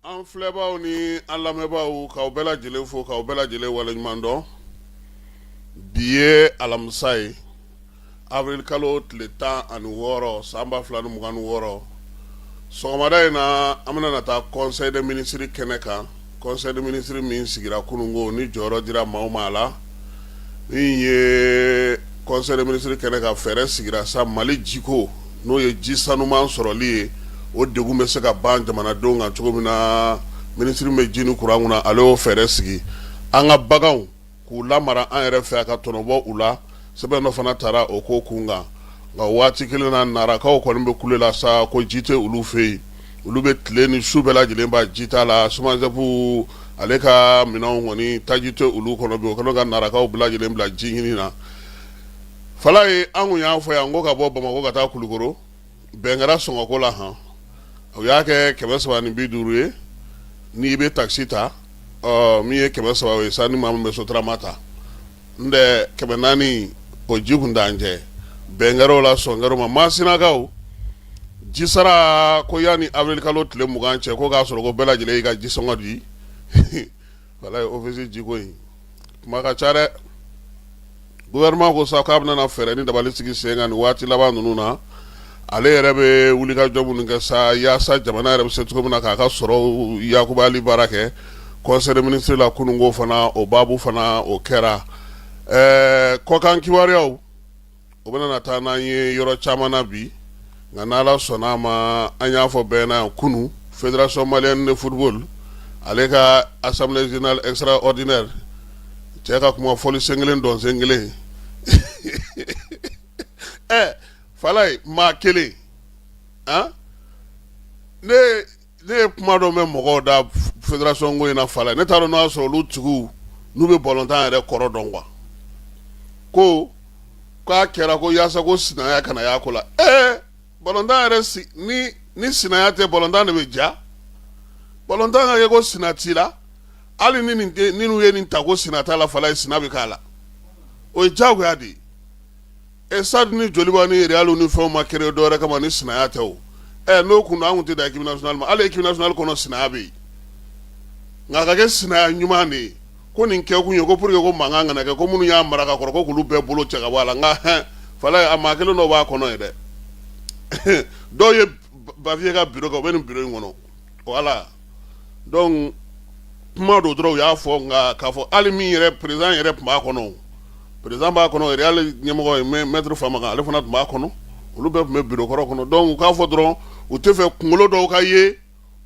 An filɛbaaw ni an lamɛnbaaw k'aw bɛɛ lajɛlen fo k'aw bɛɛ lajɛlen waleɲuman dɔn. Bi ye alamisa ye avril kalo tile 16 san 2026 sɔgɔmada in na an bɛna na taa conseil des ministres kɛnɛ kan. Conseil des ministres min sigira kunungo ni jɔyɔrɔ dira maa o maa la. Min ye conseil des ministres kɛnɛ kan fɛɛrɛ sigira sa Mali jiko n'o ye ji sanuman sɔrɔli ye. O degun bɛ se ka ban jamanadenw kan cogo min na ministre bɛ ji ni courant kunna ale y'o fɛɛrɛ sigi. An ka baganw k'u lamara an yɛrɛ fɛ ka tɔnɔbɔ u la sɛbɛn dɔ fana taara o ko kun kan. Nka waati kelen na narakaw kɔni bɛ kule la sa ko ji tɛ olu fɛ yen. Olu bɛ tile ni su bɛɛ lajɛlen ba ji t'a la. Sumanzɛfu ale ka minɛnw kɔni taji tɛ olu kɔnɔ bi o kɛlen ka narakaw bɛɛ lajɛlen bila ji ɲini na. Fala ye an kun y'an fɔ yan ko ka bɔ Bamakɔ ka taa Kulukoro bɛn kɛra sɔngɔko la han. O y'a kɛ 350 ye n'i bɛ taxi ta min ye 300 ye sa ni maa min bɛ sotarama ta n tɛ 400 o ji kun t'an cɛ bɛn kɛra o la sɔn kɛra o ma Masinakaw ji sara ko yanni avril kalo tile 20 cɛ ko k'a sɔrɔ ko bɛɛ lajɛlen y'i ka ji sɔngɔ di wala ye office jiko in kuma ka ca dɛ gouvernement ko sa k'a bɛna na fɛɛrɛ ni dabali sigi sen kan nin waati laban ninnu na. Ale yɛrɛ bɛ wulikajɔ minnu kɛ sa yaasa jamana yɛrɛ bɛ se cogo min na k'a ka sɔrɔ yakubali baara kɛ conseil des ministres la kunungo fana o baabu fana o kɛra kɔkan kibaruyaw o bɛna na taa n'an ye yɔrɔ caman na bi nka n'Ala sɔnna a ma an y'a fɔ bɛɛ na kunu fédération malienne de football ale ka assemblée générale extraordinaire cɛ ka kuma fɔli sen kelen dɔn sen kelen Fala ye maa kelen ne ye kuma dɔ mɛn mɔgɔw da fédération ko in na Fala ye ne t'a dɔn n'a sɔrɔ olu tigiw n'u bɛ ballontan yɛrɛ kɔrɔ dɔn quoi ko k'a kɛra ko yaasa ko sinaya kana y'a ko la ballontan yɛrɛ ni sinaya tɛ ballontan de bɛ ja ballontan ka kɛ ko sina t'i la hali ni n'u ye nin ta ko sina t'a la Fala ye sina bɛ k'a la o ye diyagoya de ye. Stade ni joliba ni Real ni fɛnw ma créé dɔwɛrɛ kama ni sinaya tɛ o n'o kun an kun tɛ da équipe nationale ma hali équipe nationale kɔnɔ sinaya bɛ yen nka a ka kɛ sinaya ɲuman de ye ko nin kɛ kun ye ko pour que ko mankan kana kɛ ko minnu y'a mara ka kɔrɔ ko k'olu bɛɛ bolo cɛ ka bɔ a la nka Fala ye a maa kelen dɔ b'a kɔnɔ ye dɛ dɔw ye Baviye ka bureau kɛ u bɛ nin bureau in kɔnɔ voilà donc kuma dɔ dɔrɔn u y'a fɔ nka k'a fɔ hali min yɛrɛ président yɛrɛ tun b'a kɔnɔ. Président b'a kɔnɔ Real ɲɛmɔgɔ ye maître Famakan ale fana tun b'a kɔnɔ olu bɛɛ tun bɛ bureau kɔrɔ kɔnɔ donc u k'a fɔ dɔrɔn u tɛ fɛ kunkolo dɔw ka ye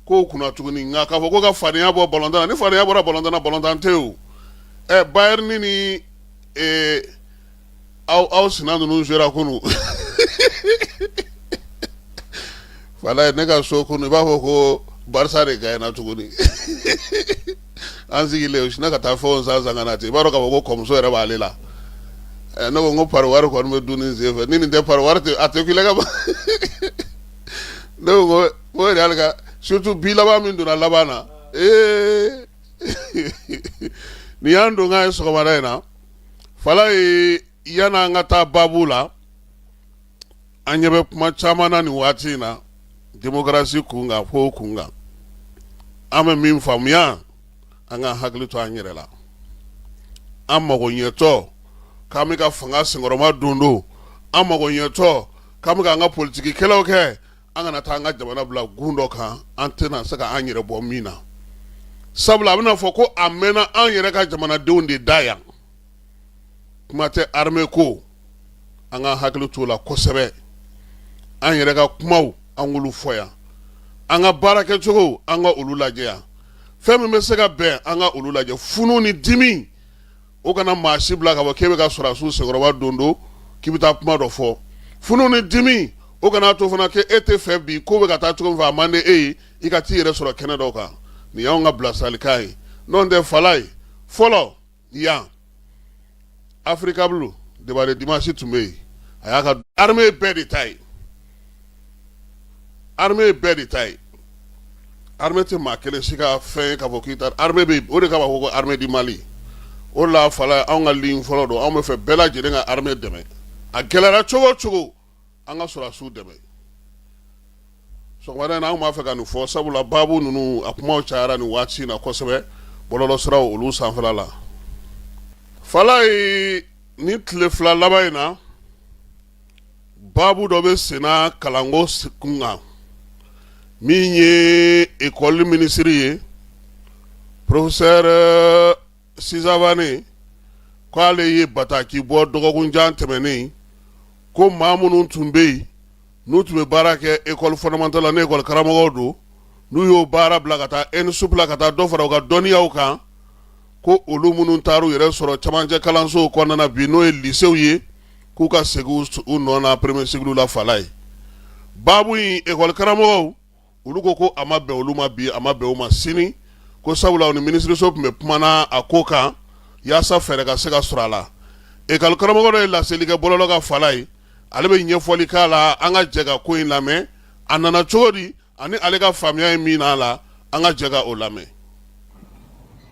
k'o kunna tuguni nka k'a fɔ ko ka fadenya bɔ ballontan na ni fadenya bɔra ballontan na ballontan tɛ o Bayern ni aw sina ninnu jouera kunu Fala ye ne ka so kunu i b'a fɔ ko Barça de gagnera tuguni an sigilen u sinna ka taa fɛnw san ka na ten i b'a dɔn k'a fɔ ko kɔmuso yɛrɛ b'ale la. Ne ko n ko pari wari kɔni bɛ dun nin sen fɛ ni nin tɛ pari wari a tɛ kule ka ban ne ko o Real ka surtout bi laban min donna laban na nin y'an don k'a ye sɔgɔmada in na Fala ye yan'an ka taa baabu la an ɲɛ bɛ kuma caman na nin waati in na démocratie kun kan fo kun kan an bɛ min faamuya an ka hakili to an yɛrɛ la an mago ɲɛtɔ k'an bɛ ka fanga senkɔrɔma don an mago ɲɛtɔ k'an bɛ k'an ka politikikɛlaw kɛ an kana taa an ka jamana bila gun dɔ kan an tɛna se k'an yɛrɛ bɔ min na sabula a bɛna fɔ ko a mɛnna an yɛrɛ ka jamanadenw de da yan kuma tɛ armée ko an ka hakili t'o la kosɛbɛ an yɛrɛ ka kumaw an k'olu fɔ yan an ka baara kɛcogo an ka olu lajɛ yan fɛn min bɛ se ka bɛn an ka olu lajɛ funu ni dimi o kana maa si bila ka fɔ k'e bɛ ka sɔrɔdasiw senkɔrɔba don k'i bɛ taa kuma dɔ fɔ funu ni dimi o kana to fana k'e tɛ fɛ bi ko bɛ ka taa cogo min fɛ a man di e ye i ka t'i yɛrɛ sɔrɔ kɛnɛ dɔw kan nin y'anw ka bilasiralikan ye n'o tɛ Fala ye fɔlɔ yan Africa Blue débat de dimanche tun bɛ yen a y'a ka armée bɛɛ de ta ye armée bɛɛ de ta ye armée tɛ maa kelen si ka fɛn ye k'a fɔ k'i ta armée bɛ yen o de kama fɔ ko armée du Mali. O la Fala anw ka ligne fɔlɔ don anw bɛ fɛ bɛɛ lajɛlen ka armée dɛmɛ a gɛlɛyara cogo o cogo an ka sɔrɔdasiw dɛmɛ so wala na ma feka no fo sabula babu nunu akuma chara ni wachi na kosebe bololo sra olu sanfala falai ni tlefla labaina babu dobe sena kalango kunga minye école ministérielle professeur Sizavane ko ale ye bataki bo dogogun jan temeni ko mamunun tumbe nu tun bɛ baara kɛ école fondamentale ne école karamɔgɔw do n'u y'o baara bila ka taa ENSUP la ka taa dɔ fara u ka dɔnniyaw kan ko olu minnu taar'u yɛrɛ sɔrɔ camancɛ kalansow kɔnɔna bi n'o ye lycéw ye k'u ka segin u nɔ na premier cycle la fala ye baabu in école karamɔgɔw olu ko a ma bɛn olu ma bi a ma bɛn u ma sini ko sabula u ni ministre so tun bɛ kumana a ko kan yaasa fɛɛrɛ ka se ka sɔrɔ a la école karamɔgɔ dɔ ye laseli kɛ bɔlɔlɔ ka fala ye ale bɛ ɲɛfɔli k'a la an ka jɛ ka ko in lamɛn a nana cogo di ani ale ka faamuya ye min n'a la an ka jɛ ka o lamɛn.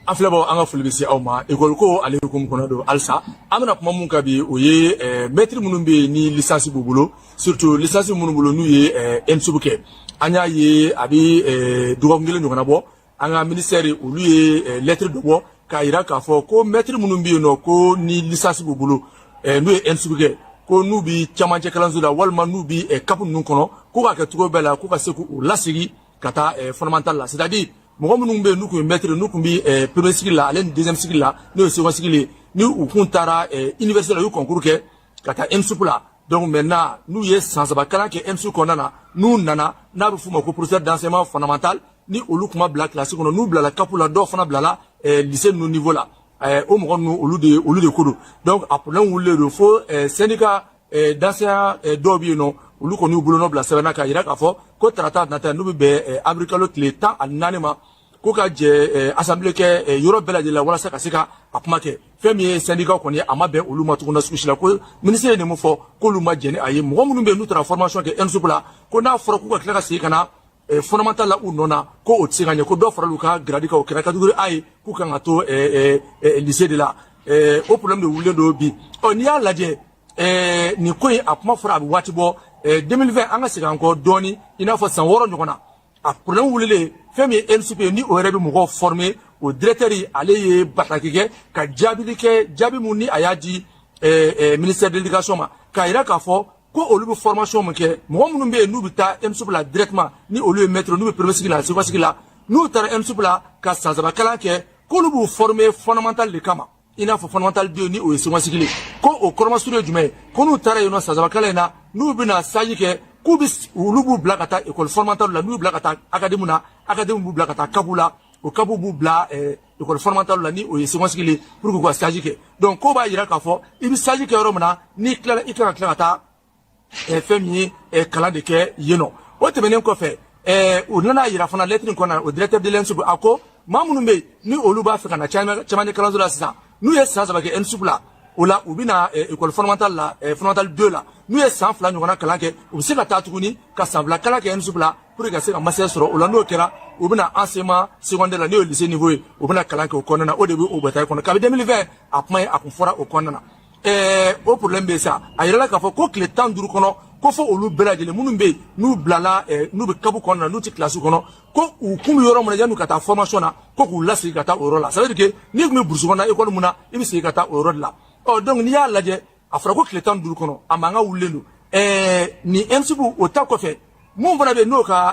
an filɛbaw an ka foli bɛ se aw ma école ko ale hukumu kɔnɔ don halisa an bɛna kuma mun kan bi o ye maître minnu bɛ yen ni licence b'u bolo surtout licence minnu bolo n'u ye ENSUP kɛ an y'a ye a bɛ dɔgɔkun kelen ɲɔgɔnna bɔ an ka ministère olu ye lettre dɔ bɔ k'a jira k'a fɔ ko maître minnu bɛ yen nɔ ko ni licence b'u bolo n'u ye ENSUP kɛ ko n'u bi camancɛ kalanso la walima n'u bi cap ninnu kɔnɔ ko k'a kɛ cogo bɛɛ la ko ka se k'u lasegin ka taa fondamental la c'est-à-dire mɔgɔ minnu bɛ yen n'u tun ye maître n'u tun bi premier cycle la ale ni deuxième cycle la n'o ye second cycle ye ni u kun taara université la u ye concours kɛ ka taa ENSUP la donc maintenant n'u ye san saba kalan kɛ ENSUP kɔnɔna na n'u nana n'a bɛ f'u ma ko professeur d'enseignement fondamental ni olu kuma bila classe kɔnɔ n'u bilala cap la dɔw fana bilala lycée ninnu niveau la o mɔgɔ ninnu olu de ko don donc a problème wulilen don fo syndicat d'enseignants dɔw bɛ yen nɔ olu kɔni y'u bolonɔ bila sɛbɛnna k'a jira k'a fɔ ko tarata nata n'u bɛ bɛn avril kalo tile 14 ma ko ka jɛ assemblée kɛ yɔrɔ bɛɛ lajɛlen la walasa ka se ka a kuma kɛ fɛn min ye syndicat kɔni a ma bɛn olu ma tuguni sugu si la ko ministère ye nin mun fɔ k'olu ma jɛn ni a ye mɔgɔ minnu bɛ yen n'u taara formation kɛ ENSUP la ko n'a fɔra k'u ka tila ka segin ka na fondamental la u nɔ na ko o tɛ se ka ɲɛ ko dɔw farala u ka grade kan o kɛra catégorie A ye k'u kan ka to lycée de la o problème de wulilen don bi ɔ n'i y'a lajɛ nin ko in a kuma fɔra a bɛ waati bɔ 2020 an ka segin an kɔ dɔɔni i n'a fɔ san 6 ɲɔgɔn na a problème wulilen fɛn min ye ENSUP ye ni o yɛrɛ bɛ mɔgɔw former o directeur ale ye bataki kɛ ka jaabili kɛ jaabi mun ni a y'a di ministère de l'éducation ma k'a jira k'a fɔ ko olu bɛ formation min kɛ mɔgɔ minnu bɛ yen n'u bɛ taa ENSUP la directement ni olu ye maître n'u bɛ premier cycle la second cycle la n'u taara ENSUP la ka san saba kalan kɛ k'olu b'u former fondamental de kama i n'a fɔ fondamental 2 ni o ye second cycle ko o kɔrɔmasuru ye jumɛn ye ko n'u taara yen nɔ san saba kalan in na n'u bɛna stage kɛ k'u bɛ olu b'u bila ka taa école fondamentale la n'u bila ka taa académie na académie b'u bila ka taa CAP la o CAP b'u bila école fondamentale la ni o ye second cycle pour k'u ka stage kɛ donc ko b'a jira k'a fɔ i bɛ stage kɛ yɔrɔ min na n'i tilala i kan ka tila ka taa fɛn min ye kalan de kɛ yen nɔ o tɛmɛnen kɔfɛ o nana yira fana lettre in kɔnɔna o directeur de l'ENSUP a ko maa minnu bɛ yen ni olu b'a fɛ ka na camancɛ kalanso la sisan n'u ye san saba kɛ ENSUP la o la u bɛ na école fondamentale la fondamentale 2 la n'u ye san 2 ɲɔgɔnna kalan kɛ u bɛ se ka taa tuguni ka san 2 kalan kɛ ENSUP la pour que ka se ka master sɔrɔ o la n'o kɛra u bɛ na enseignement secondaire la n'o ye lycée niveau ye u bɛ na kalan kɛ o kɔnɔna na o de bɛ o bataille kɔnɔ kabi 2020 a kuma ye a kun fɔra o kɔnɔna na o problème bɛ sa a yirala k'a fɔ ko tile 15 kɔnɔ ko fo olu bɛɛ lajɛlen minnu bɛ yen n'u bilala n'u bɛ CAP kɔnɔna na n'u tɛ classe kɔnɔ ko u kun bɛ yɔrɔ min na yan'u ka taa formation na ko k'u lasegin ka taa o yɔrɔ la ça veut dire que n'i tun bɛ burusi kɔnɔna école mun na i bɛ segin ka taa o yɔrɔ de la donc n'i y'a lajɛ a fɔra ko tile 15 kɔnɔ a mankan wulilen don ni ENSUP o ta kɔfɛ mun fana bɛ yen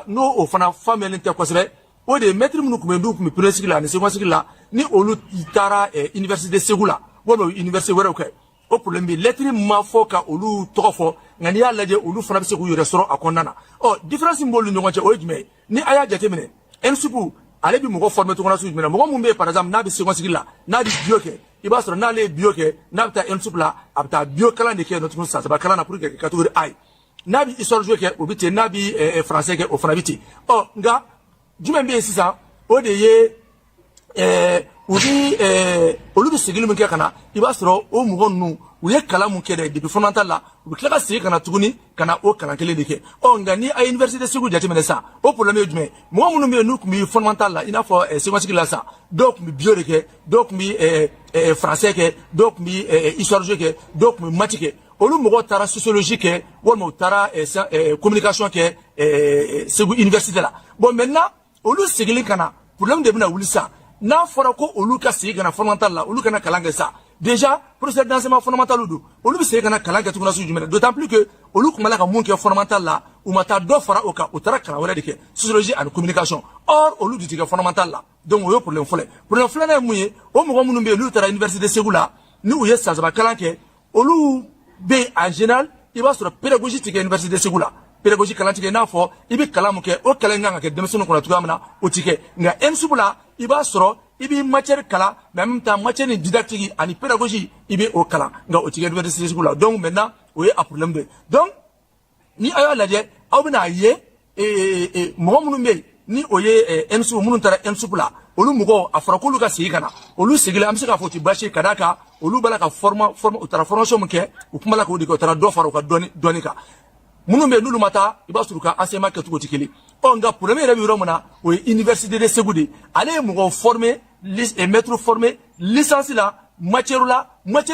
n'o o fana faamuyalen tɛ kosɛbɛ o de ye maître minnu tun bɛ yen n'u tun bɛ premier cycle la ani second cycle la ni olu taara université Segu la walima université wɛrɛw kɛ o problème bɛ lettre ma fɔ ka olu tɔgɔ fɔ nka n'i y'a lajɛ olu fana bɛ se k'u yɛrɛ sɔrɔ a kɔnɔna na différence min b'olu ni ɲɔgɔn cɛ o ye jumɛn ye ni a y'a jateminɛ ENSUP ale bɛ mɔgɔ former cogo sugu jumɛn na mɔgɔ min bɛ yen par exemple n'a bɛ second cycle la n'a bɛ bio kɛ i b'a sɔrɔ n'ale ye bio kɛ n'a bɛ taa ENSUP la a bɛ taa bio kalan de kɛ yen nɔ tuguni san saba kalan na pour que catégorie A ye n'a bɛ histoire jouer kɛ o bɛ ten n'a bɛ français kɛ o fana bɛ ten nka jumɛn bɛ yen sisan o de ye olu bɛ segin min kɛ ka na i b'a sɔrɔ o mɔgɔ ninnu u ye kalan mun kɛ dɛ depuis fondamental la u bɛ tila ka segin ka na tuguni ka na o kalan kelen de kɛ nka ni a ye université Segu jateminɛ sisan o problème ye jumɛn ye mɔgɔ minnu bɛ yen n'u tun bɛ fondamental la i n'a fɔ second cycle la sisan dɔw tun bɛ bio de kɛ dɔw tun bɛ français kɛ dɔw tun bɛ histoire kɛ dɔw tun bɛ maths kɛ olu mɔgɔ taara sociologie kɛ walima u taara communication kɛ Segu université la bon maintenant olu seginlen kana problème de bɛna wuli sa n'a fɔra ko olu ka segin kana fondamental la olu kana kalan kɛ sa déjà professeur d'enseignement fondamental do olu bɛ segin kana kalan kɛ tuguni sugu jumɛn d'autant plus que olu tun b'a la ka mun kɛ fondamental la u ma taa dɔ fara o kan u taara kalan wɛrɛ de kɛ sociologie ani communication or olu de tɛ kɛ fondamental la donc o ye problème fɔlɔ ye problème filanan ye mun ye o mɔgɔ minnu bɛ yen n'u taara université Segu la ni u ye san saba kalan kɛ olu bɛ yen en général i b'a sɔrɔ pédagogie tɛ kɛ université Segu la pédagogie kalan tigɛ n'a fɔ i bɛ kalan mun kɛ o kalan kan ka kɛ denmisɛnninw kɔnɔ cogoya min na o tɛ kɛ nka ENSUP la i b'a sɔrɔ i bɛ matière kalan mais en même temps matière ni didactique ani pédagogie i bɛ o kalan nka o tɛ kɛ université Segu la donc maintenant o ye a problème dɔ ye donc ni a y'a lajɛ aw bɛna ye mɔgɔ minnu bɛ yen ni o ye ENSUP minnu taara ENSUP la olu mɔgɔw a fɔra k'olu ka segin ka na olu seginlen an bɛ se k'a fɔ o tɛ baasi ye ka d'a kan olu b'a la ka u taara formation min kɛ u kuma la k'o de kɛ u taara dɔ fara u ka dɔnni kan minnu bɛ yen n'olu ma taa i b'a sɔrɔ u ka enseignement kɛcogo tɛ kelen ɔ nka problème yɛrɛ bɛ yɔrɔ min na o ye université de Segu de ale ye mɔgɔ formé maître formé licence la matière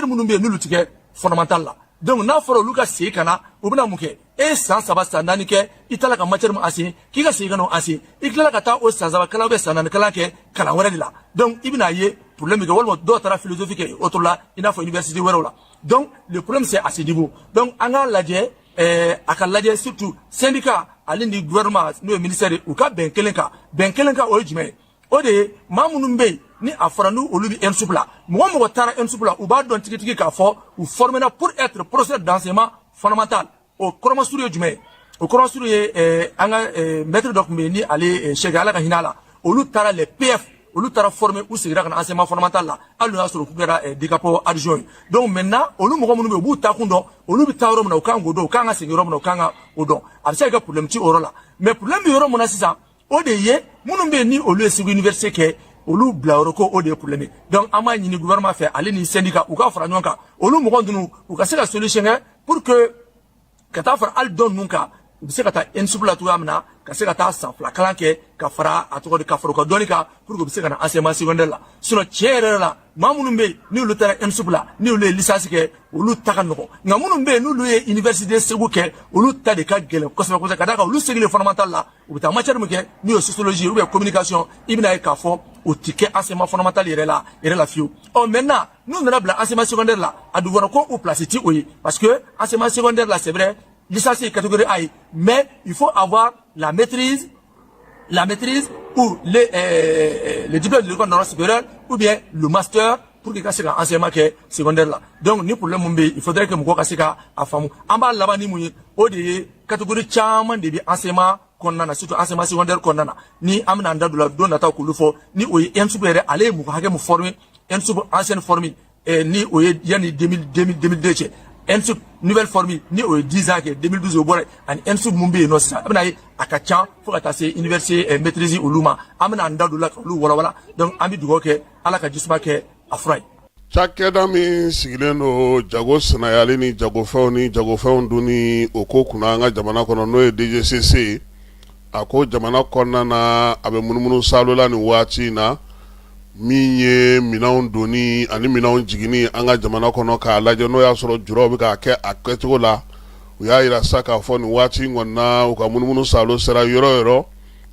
minnu bɛ yen n'olu tɛ kɛ fondamental la donc n'a fɔra olu ka segin ka na u bɛna mun kɛ e san saba san naani kɛ i taara ka matière min enseigner k'i ka segin ka n'o enseigner i tilala ka taa o san saba kalan ou san naani kalan kɛ kalan wɛrɛ de la donc i bɛna ye problème bɛ kɛ walima dɔw taara philosophie kɛ autre la i n'a fɔ université wɛrɛw la donc le problème c'est à ce niveau donc an k'a lajɛ a ka lajɛ surtout syndicat ale ni gouvernement n'o ye ministère u ka bɛn kelen kan o ye jumɛn ye o de ye maa minnu bɛ yen ni a fɔra n'u olu bɛ ENSUP la mɔgɔ mɔgɔ taara ENSUP la u b'a dɔn tigitigi k'a fɔ u formera pour être professeur d'enseignement fondamental o kɔrɔmasuru ye jumɛn ye o kɔrɔmasuru ye an ka maître dɔ tun bɛ yen ni ale Cheikh Ala ka hinɛ a la olu taara les PF olu taara former u segira ka na enseignement fondamental la hali n'o y'a sɔrɔ k'u kɛra DCAPO adjoint ye donc maintenant olu mɔgɔ minnu bɛ yen u b'u taa kun dɔn olu bɛ taa yɔrɔ min na u kan k'o dɔn u kan ka segin yɔrɔ min na u kan ka o dɔn a bɛ se ka kɛ problème ti o yɔrɔ la mais problème bɛ yɔrɔ min na sisan o de ye minnu bɛ yen ni olu ye Segu université kɛ olu bila yɔrɔ ko o de ye problème ye donc an b'a ɲini gouvernement fɛ ale ni syndicat u ka fara ɲɔgɔn kan olu mɔgɔ ninnu u ka se ka solution kɛ pour que ka taa fara hali dɔn ninnu kan u bɛ se ka taa ENSUP la cogoya min na ka se ka taa san fila kalan kɛ ka fara a tɔgɔ de ka fara u ka dɔnni kan pour que u bɛ se ka na enseignement secondaire la sinon tiɲɛ yɛrɛ la maa minnu bɛ yen ni olu taara ENSUP la ni olu ye licence kɛ olu ta ka nɔgɔn nka minnu bɛ yen n'olu ye université Segu kɛ olu ta de ka gɛlɛn kosɛbɛ kosɛbɛ ka d'a kan olu seginlen fondamental la u bɛ taa matière min kɛ n'o ye sociologie ou bien communication i bɛna ye k'a fɔ o tɛ kɛ enseignement fondamental yɛrɛ la fiyewu ɔ maintenant n'u nana bila enseignement secondaire la a dun fɔra ko o place ti o ye parce que enseignement secondaire la c'est vrai licencié catégorie A, mais il faut avoir la maîtrise ou le diplôme de l'école normale supérieure ou bien le master pour que se ka enseignement kɛ secondaire la donc ni problème mun bɛ yen il faudrait que mɔgɔ ka se ka a faamu an b'a laban ni mun ye o de ye catégorie caman de bɛ enseignement kɔnɔna na surtout enseignement secondaire kɔnɔna na ni an bɛna an da don la don nataw k'olu fɔ ni o ye ENSUP yɛrɛ ale ye mɔgɔ hakɛ mun former ENSUP ancienne formée ni o ye yanni 2002 cɛ ENSUP nouvelle formule ni o ye 10 ans kɛ 2012 o bɔra ani ENSUP mun bɛ yen nɔ sisan a bɛna ye a ka ca fo ka taa se université maîtrise olu ma an bɛna an da don la ka olu walawala donc an bɛ dugawu kɛ ala ka jisuma kɛ a fura ye. Cakɛda min sigilen don jago sɛnɛyali ni jagofɛnw dun ni o ko kunna an ka jamana kɔnɔ n'o ye DGCC a ko jamana kɔnɔna na a bɛ munumunu salola nin waati in na min ye minɛnw donni ani minɛnw jiginni an ka jamana kɔnɔ k'a lajɛ n'o y'a sɔrɔ juraw bɛ k'a kɛ a kɛcogo la u y'a yira sa k'a fɔ nin waati in kɔni na u ka munumunu salo sera yɔrɔ yɔrɔ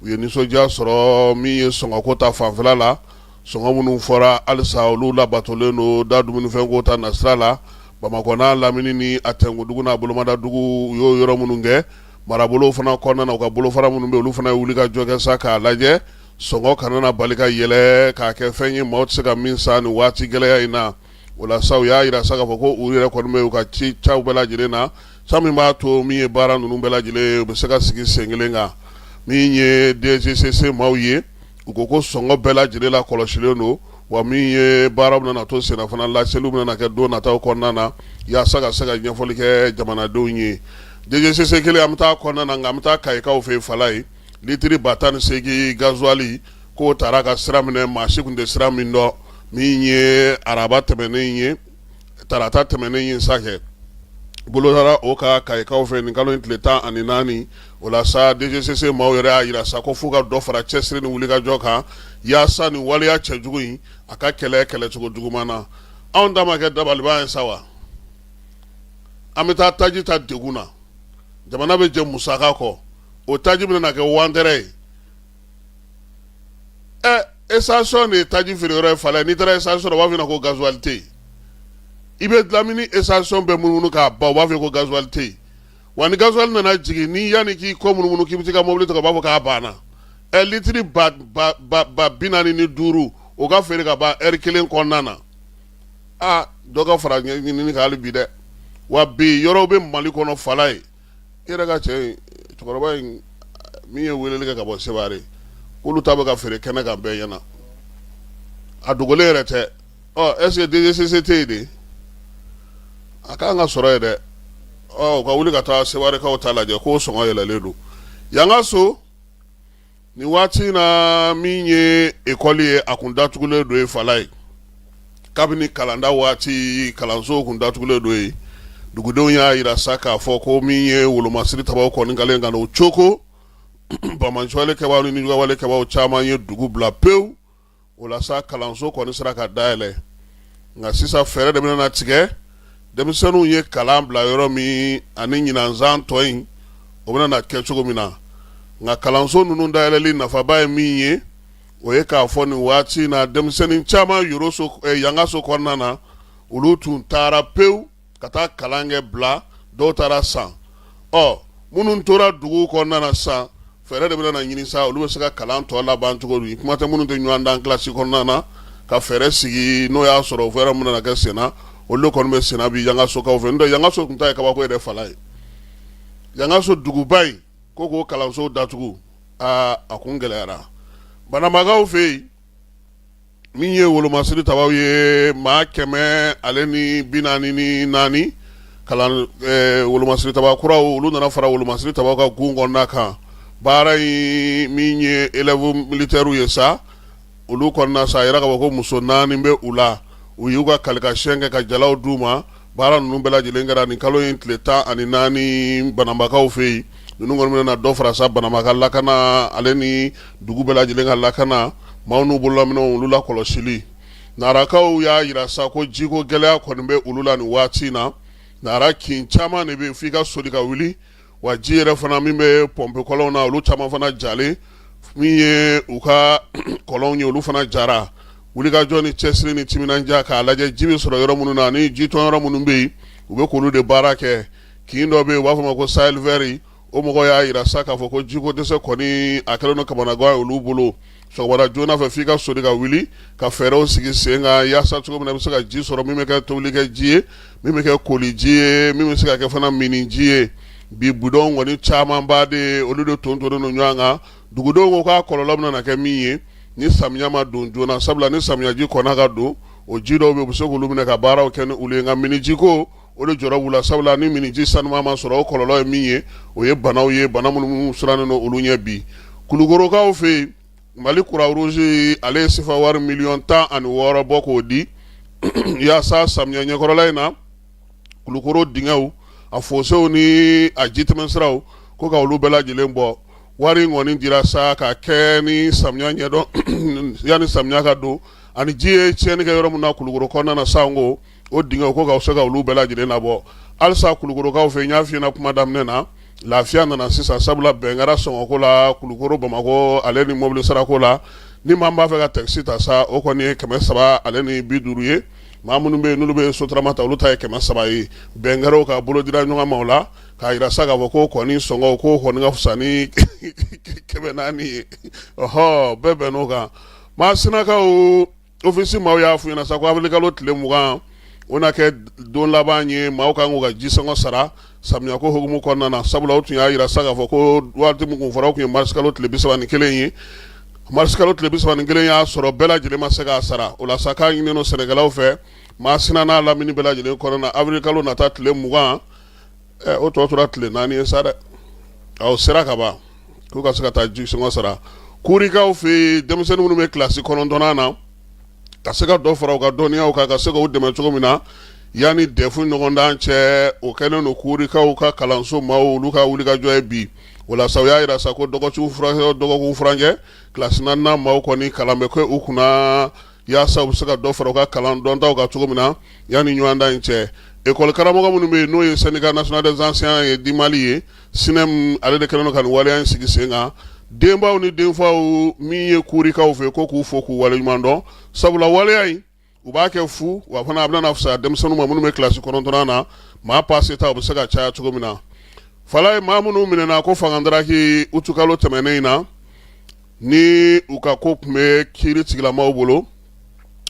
u ye nisɔndiya sɔrɔ min ye sɔngɔko ta fanfɛla la sɔngɔ minnu fɔra halisa olu labatolen don da dumunifɛnko ta nasira la Bamakɔ n'a Lamini ni a Tɛnkudugu n'a Bolomadadugu u y'o yɔrɔ minnu kɛ marabolow fana kɔnɔna na u ka bolofara minnu bɛ olu fana ye wuli ka jɔ kɛ sa k'a lajɛ sɔngɔ kana na bali ka yɛlɛ k'a kɛ fɛn ye maaw tɛ se ka min san nin waati gɛlɛya in na o la sa u y'a yira sa k'a fɔ ko u yɛrɛ kɔni bɛ u ka ci caw bɛɛ lajɛlen na sa min b'a to min ye baara ninnu bɛɛ lajɛlen u bɛ se ka sigi sen kelen kan min ye DGCC maaw ye u ko ko sɔngɔ bɛɛ lajɛlen la kɔlɔsilen don wa min ye baaraw bɛna to senna fana laseliw bɛna kɛ don nataw kɔnɔna na yaasa ka se ka ɲɛfɔli kɛ jamanadenw ye DGCC kelen an bɛ taa kɔnɔna na nka an bɛ taa Kayikaw fɛ yen Fala ye litiri 18 gasoil k'o taara ka sira minɛ maa si tun tɛ sira min dɔn min ye araba tɛmɛnen ye tarata tɛmɛnen ye sa kɛ bolodara o ka Kayikaw fɛ nin kalo in tile 14 o la sa DGCC maaw yɛrɛ y'a yira sa ko f'u ka dɔ fara cɛsiri ni wulikajɔ kan yaasa nin waleya cɛjugu in a ka kɛlɛcogo juguman na anw ta ma kɛ dabaliban ye sa wa an bɛ taa taji ta degun na jamana bɛ jɛ musaka kɔ o taji bɛna kɛ wantɛrɛ ye essence de ye taji feere yɔrɔ ye Fala n'i taara essence dɔ u b'a f'i ɲɛna ko gasoil tɛ yen i bɛ lamini essence bɛɛ munumunu k'a ban u b'a f'i ye ko gasoil tɛ yen wa ni gasoil nana jigin ni yanni k'i kɔ munumunu k'i bɛ se ka mobili ta u b'a fɔ k'a banna litiri ba 45 o ka feere ka ban heure 1 kɔnɔna na dɔ ka fara ɲinini kan hali bi dɛ wa bi yɔrɔw bɛ Mali kɔnɔ Fala ye i yɛrɛ ka cɛ cɛkɔrɔba in min ye weleli kɛ ka bɔ Sevare k'olu ta bɛ ka feere kɛnɛ kan bɛɛ ɲɛna a dogolen yɛrɛ tɛ est-ce que DGCC tɛ yen de a kan ka sɔrɔ yen dɛ u ka wuli ka taa Sevarekaw ta lajɛ k'o sɔngɔ yɛlɛlen don yan ka so nin waati na min ye école ye a kun datugulen don ye Fala ye kabini kalanda waati kalanso kun datugulen don ye dugudenw y'a yira sa k'a fɔ ko min ye wolomasiri tabaw kɔni kalen ka n'o coko bamanansuwale kɛbaaw ni nijugawale kɛbaaw caman ye dugu bila pewu o la sa kalanso kɔni sera ka dayɛlɛ nka sisan fɛɛrɛ de bɛna tigɛ denmisɛnninw ye kalan bila yɔrɔ min ani ɲinanzan tɔ in o bɛna kɛ cogo min na nka kalanso ninnu dayɛlɛli nafaba ye min ye o ye k'a fɔ nin waati na denmisɛnnin caman yanga so kɔnɔna na olu tun taara pewu ka taa kalan kɛ bila dɔw taara san minnu tora dugu kɔnɔna na san fɛɛrɛ de bɛna ɲini sa olu bɛ se ka kalan tɔ laban cogo di kuma tɛ minnu tɛ ɲɔgɔn dan kilasi kɔnɔna na ka fɛɛrɛ sigi n'o y'a sɔrɔ fɛɛrɛ minnu na kɛ senna olu kɔni bɛ senna bi yangasokaw fɛ n'o tɛ yangaso tun ta ye kabako yɛrɛ Fala ye yangaso duguba in ko k'o kalanso datugu a kun gɛlɛyara banamagaw fɛ yen min ye wolomasiri tabaw ye maa 144 kalan wolomasiri taba kuraw olu nana fara wolomasiri tabaw ka gun kɔnɔna kan baara in min ye élèves militaires ye sa olu kɔnɔna sa a yɛrɛ ka fɔ ko muso 4 bɛ u la u y'u ka kalikasiyɛn kɛ ka jalaw d'u ma baara ninnu bɛɛ lajɛlen kɛra nin kalo in tile 14 banabagaw fɛ yen ninnu kɔni bɛna dɔ fara sa banabaga lakana ale ni dugu bɛɛ lajɛlen ka lakana maaw n'u bololaminɛw olu la kɔlɔsili narakaw y'a yira sa ko jiko gɛlɛya kɔni bɛ olu la nin waati na nara kin caman de bɛ f'i ka soli ka wuli wa ji yɛrɛ fana min bɛ pɔnpe kɔlɔnw na olu caman fana jalen min ye u ka kɔlɔnw ye olu fana jara wulikajɔ ni cɛsiri ni timinanja k'a lajɛ ji bɛ sɔrɔ yɔrɔ minnu na ni ji tɔn yɔrɔ minnu bɛ yen u bɛ k'olu de baara kɛ kin dɔ bɛ yen u b'a fɔ ma ko Sahel vert o mɔgɔ y'a yira sa k'a fɔ ko jiko dɛsɛ kɔni a kɛlen don kamanagawa ye olu bolo sɔgɔmada joona fɛ f'i ka soli ka wuli ka fɛɛrɛw sigi sen kan yaasa cogo min na i bɛ se ka ji sɔrɔ min bɛ kɛ tobilikɛ ji ye min bɛ kɛ koli ji ye min bɛ se ka kɛ fana mini ji ye bi budɔn kɔni camanba de olu de tontonnen don ɲɔgɔn kan dugudenw ko k'a kɔlɔlɔ bɛna kɛ min ye ni samiya ma don joona sabula ni samiyaji kɔnna ka don o ji dɔw bɛ u bɛ se k'olu minɛ ka baaraw kɛ ni olu ye nka miniji ko o de jɔrɔ wula sabula ni miniji sanuman ma sɔrɔ o kɔlɔlɔ ye min ye o ye banaw ye bana minnu sirannen don olu ɲɛ bi kulukorokaw fɛ yen Mali Croix Rouge ale ye sifa wari 16 bɔ k'o di yaasa samiya ɲɛkɔrɔla in na kulukoro dingɛw a fosew ni a jitɛmɛsiraw ko ka olu bɛɛ lajɛlen bɔ wari kɔni dira sa ka kɛ ni samiya ɲɛdɔn yanni samiya ka don ani ji ye tiɲɛni kɛ yɔrɔ min na kulukoro kɔnɔna na san ko o dingɛw ko ka se ka olu bɛɛ lajɛlen labɔ halisa kulukorokaw fɛ n y'a f'i ɲɛna kuma daminɛ na lafiya nana sisan sabula bɛn kɛra sɔngɔko la kulukoro Bamakɔ ale ni mobili sarako la ni maa b'a fɛ ka taxi ta sa o kɔni ye 300 ale ni 50 ye maa minnu bɛ yen n'olu bɛ sotarama ta olu ta ye 300 ye bɛn kɛra ka bolo dira ɲɔgɔn ma o la k'a yira sa k'a fɔ ko kɔni sɔngɔ ko kɔni ka fisa ni 400 ye bɛɛ bɛn n'o kan maa sinakaw ofisi maaw y'a f'u ɲɛna sa ko avril kalo tile 20 o na kɛ don laban ye maaw kan k'u ka jisɔngɔ sara samiya ko hukumu kɔnɔna na sabula o tun y'a yira sa k'a fɔ ko waati min kun fɔra o tun ye mars kalo tile 31 ye mars kalo tile 31 y'a sɔrɔ bɛɛ lajɛlen ma se k'a sara o la sa k'a ɲininen don sɛnɛkɛlaw fɛ maa sina n'a lamini bɛɛ lajɛlen kɔnɔna na avril kalo nata tile 20 o tɔ tora tile 4 ye sa dɛ o sera ka ban k'u ka se ka taa jisɔngɔ sara kurikaw fɛ denmisɛnnin minnu bɛ kilasi 9nan na ka se ka dɔ fara u ka dɔnniyaw kan ka se k'u dɛmɛ cogo min na yanni dɛfu ɲɔgɔndan cɛ o kɛlen don kurikaw ka kalanso maaw olu ka wulikajɔ ye bi o la sa u y'a yira sa ko dɔgɔkun furancɛ kilasi 4nan maaw kɔni kalan bɛ kɛ u kunna yaasa u bɛ se ka dɔ fara u ka kalan dɔntaw kan cogo min na yanni ɲɔgɔndan in cɛ école karamɔgɔ minnu bɛ yen n'o ye syndicat national des anciens ye di Mali ye sinem ale de kɛlen don ka nin waleya in sigi sen kan denbaw ni denfaw min ye kuurikaw fɛ ko k'u fo k'u waleɲuman dɔn sabula waleya in u b'a kɛ fu wa fana a bɛna fisaya denmisɛnninw ma minnu bɛ kilasi 9nan na maa paase ta u bɛ se ka caya cogo min na fala ye maa minnu minɛna ko fangandaraki utu kalo tɛmɛnen in na ni u ka ko tun bɛ kiiri tigilamaw bolo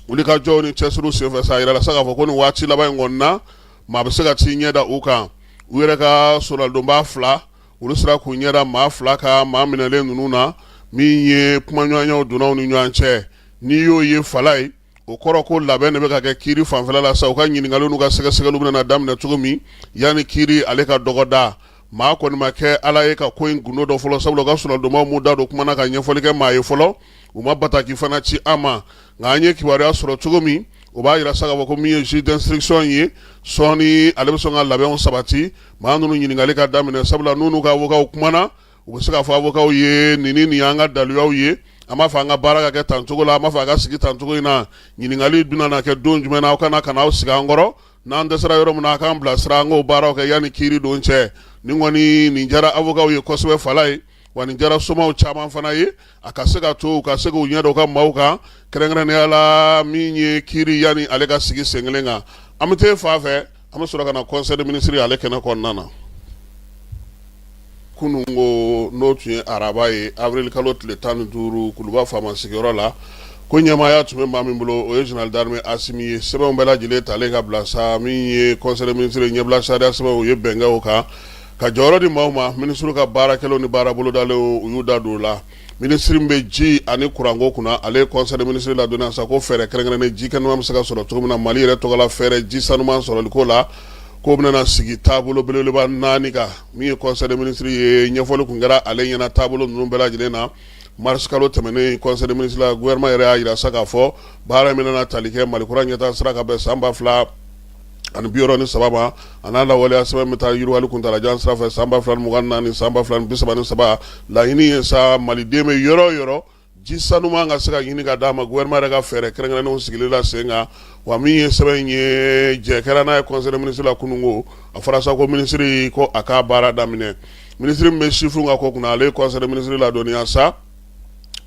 wulikajɔw ni cɛsiriw senfɛ sa yirala sa k'a fɔ ko nin waati laban in kɔni na maa bɛ se ka t'i ɲɛda u kan u yɛrɛ ka soladonba 2 olu sera k'u ɲɛda maa 2 ka maa minɛlen ninnu na min ye kumaɲɔgɔnyaw donnaw ni ɲɔgɔn cɛ n'i y'o ye fala ye o kɔrɔ ko labɛn de bɛ ka kɛ kiiri fanfɛla la sa u ka ɲininkaliw n'u ka sɛgɛsɛgɛliw bɛna daminɛ cogo min yanni kiiri ale ka dɔgɔda maa kɔni ma kɛ ala ye ka ko in gundo dɔ fɔlɔ sabula u ka soladonbaw m'u da don kuma na ka ɲɛfɔli kɛ maa ye fɔlɔ u ma bataki fana ci an ma nka an ye kibaruya sɔrɔ cogo min o b'a yira sa k'a fɔ ko min ye juge d'instruction ye sɔɔni ale bɛ sɔn ka labɛnw sabati maa ninnu ɲininkali ka daminɛ sabula n'u n'u ka avocat kumana u bɛ se k'a fɔ avocat ye nin y'an ka daluyaw ye an b'a fɛ an ka baara ka kɛ tan cogo la an b'a fɛ a ka sigi tan cogo in na ɲininkali bɛna na kɛ don jumɛn na aw kana aw sigi an kɔrɔ n'an dɛsɛra yɔrɔ min na a k'an bilasira an k'o baaraw kɛ yanni kiiri don cɛ nin kɔni nin diyara avocat ye kosɛbɛ fala ye wa nin diyara somaw caman fana ye a ka se ka to u ka se k'u ɲɛ da u ka maaw kan kɛrɛnkɛrɛnnenya la min ye kiiri yanni ale ka sigi sen kelen kan an bɛ taa fan fɛ an bɛ sɔrɔ ka na conseil des ministres ale kɛnɛ kɔnɔna na kunun ko n'o tun ye araba ye avril kalo tile 15 kuluba faama sigiyɔrɔ la ko ɲɛmaaya tun bɛ maa min bolo o ye général d'armée Asimi ye sɛbɛnw bɛɛ lajɛlen talen ka bila sa min ye conseil des ministres ɲɛbila sariya sɛbɛnw u ye bɛnkɛ o kan ka jɔyɔrɔ di maaw ma ministre ka baarakɛlaw ni baara bolodalenw u y'u da don o la ministre min bɛ ji ani kuranko kunna ale ye conseil des ministres ladonni sa ko fɛɛrɛ kɛrɛnkɛrɛnnen ji kɛnɛma bɛ se ka sɔrɔ cogo min na Mali yɛrɛ tɔgɔla fɛɛrɛ ji sanuman sɔrɔli ko la ko bɛna sigi taabolo belebeleba 4 kan min ye conseil des ministres ye ɲɛfɔli kun kɛra ale ɲɛna taabolo ninnu bɛɛ lajɛlen na mars kalo tɛmɛnen conseil des ministres la gouvernement yɛrɛ y'a yira sa k'a fɔ baara min bɛna tali kɛ Mali kura ɲɛtaa sira ka bɛn san 2023 ma a n'a lawaleya sɛbɛn bɛ taa yiriwali kuntalajan sira fɛ san 2024 san 2033 laɲini ye sa maliden bɛ yɔrɔ o yɔrɔ ji sanuman ka se ka ɲini ka d'a ma gouvernement yɛrɛ ka fɛɛrɛ kɛrɛnkɛrɛnnenw sigilen la sen kan wa min ye sɛbɛn in ye jɛ kɛra n'a ye conseil des ministres la kununko a fɔra sa ko ministre ko a k'a baara daminɛ ministre min bɛ chiffres ka ko kunna ale ye conseil des ministres ladɔnniya sa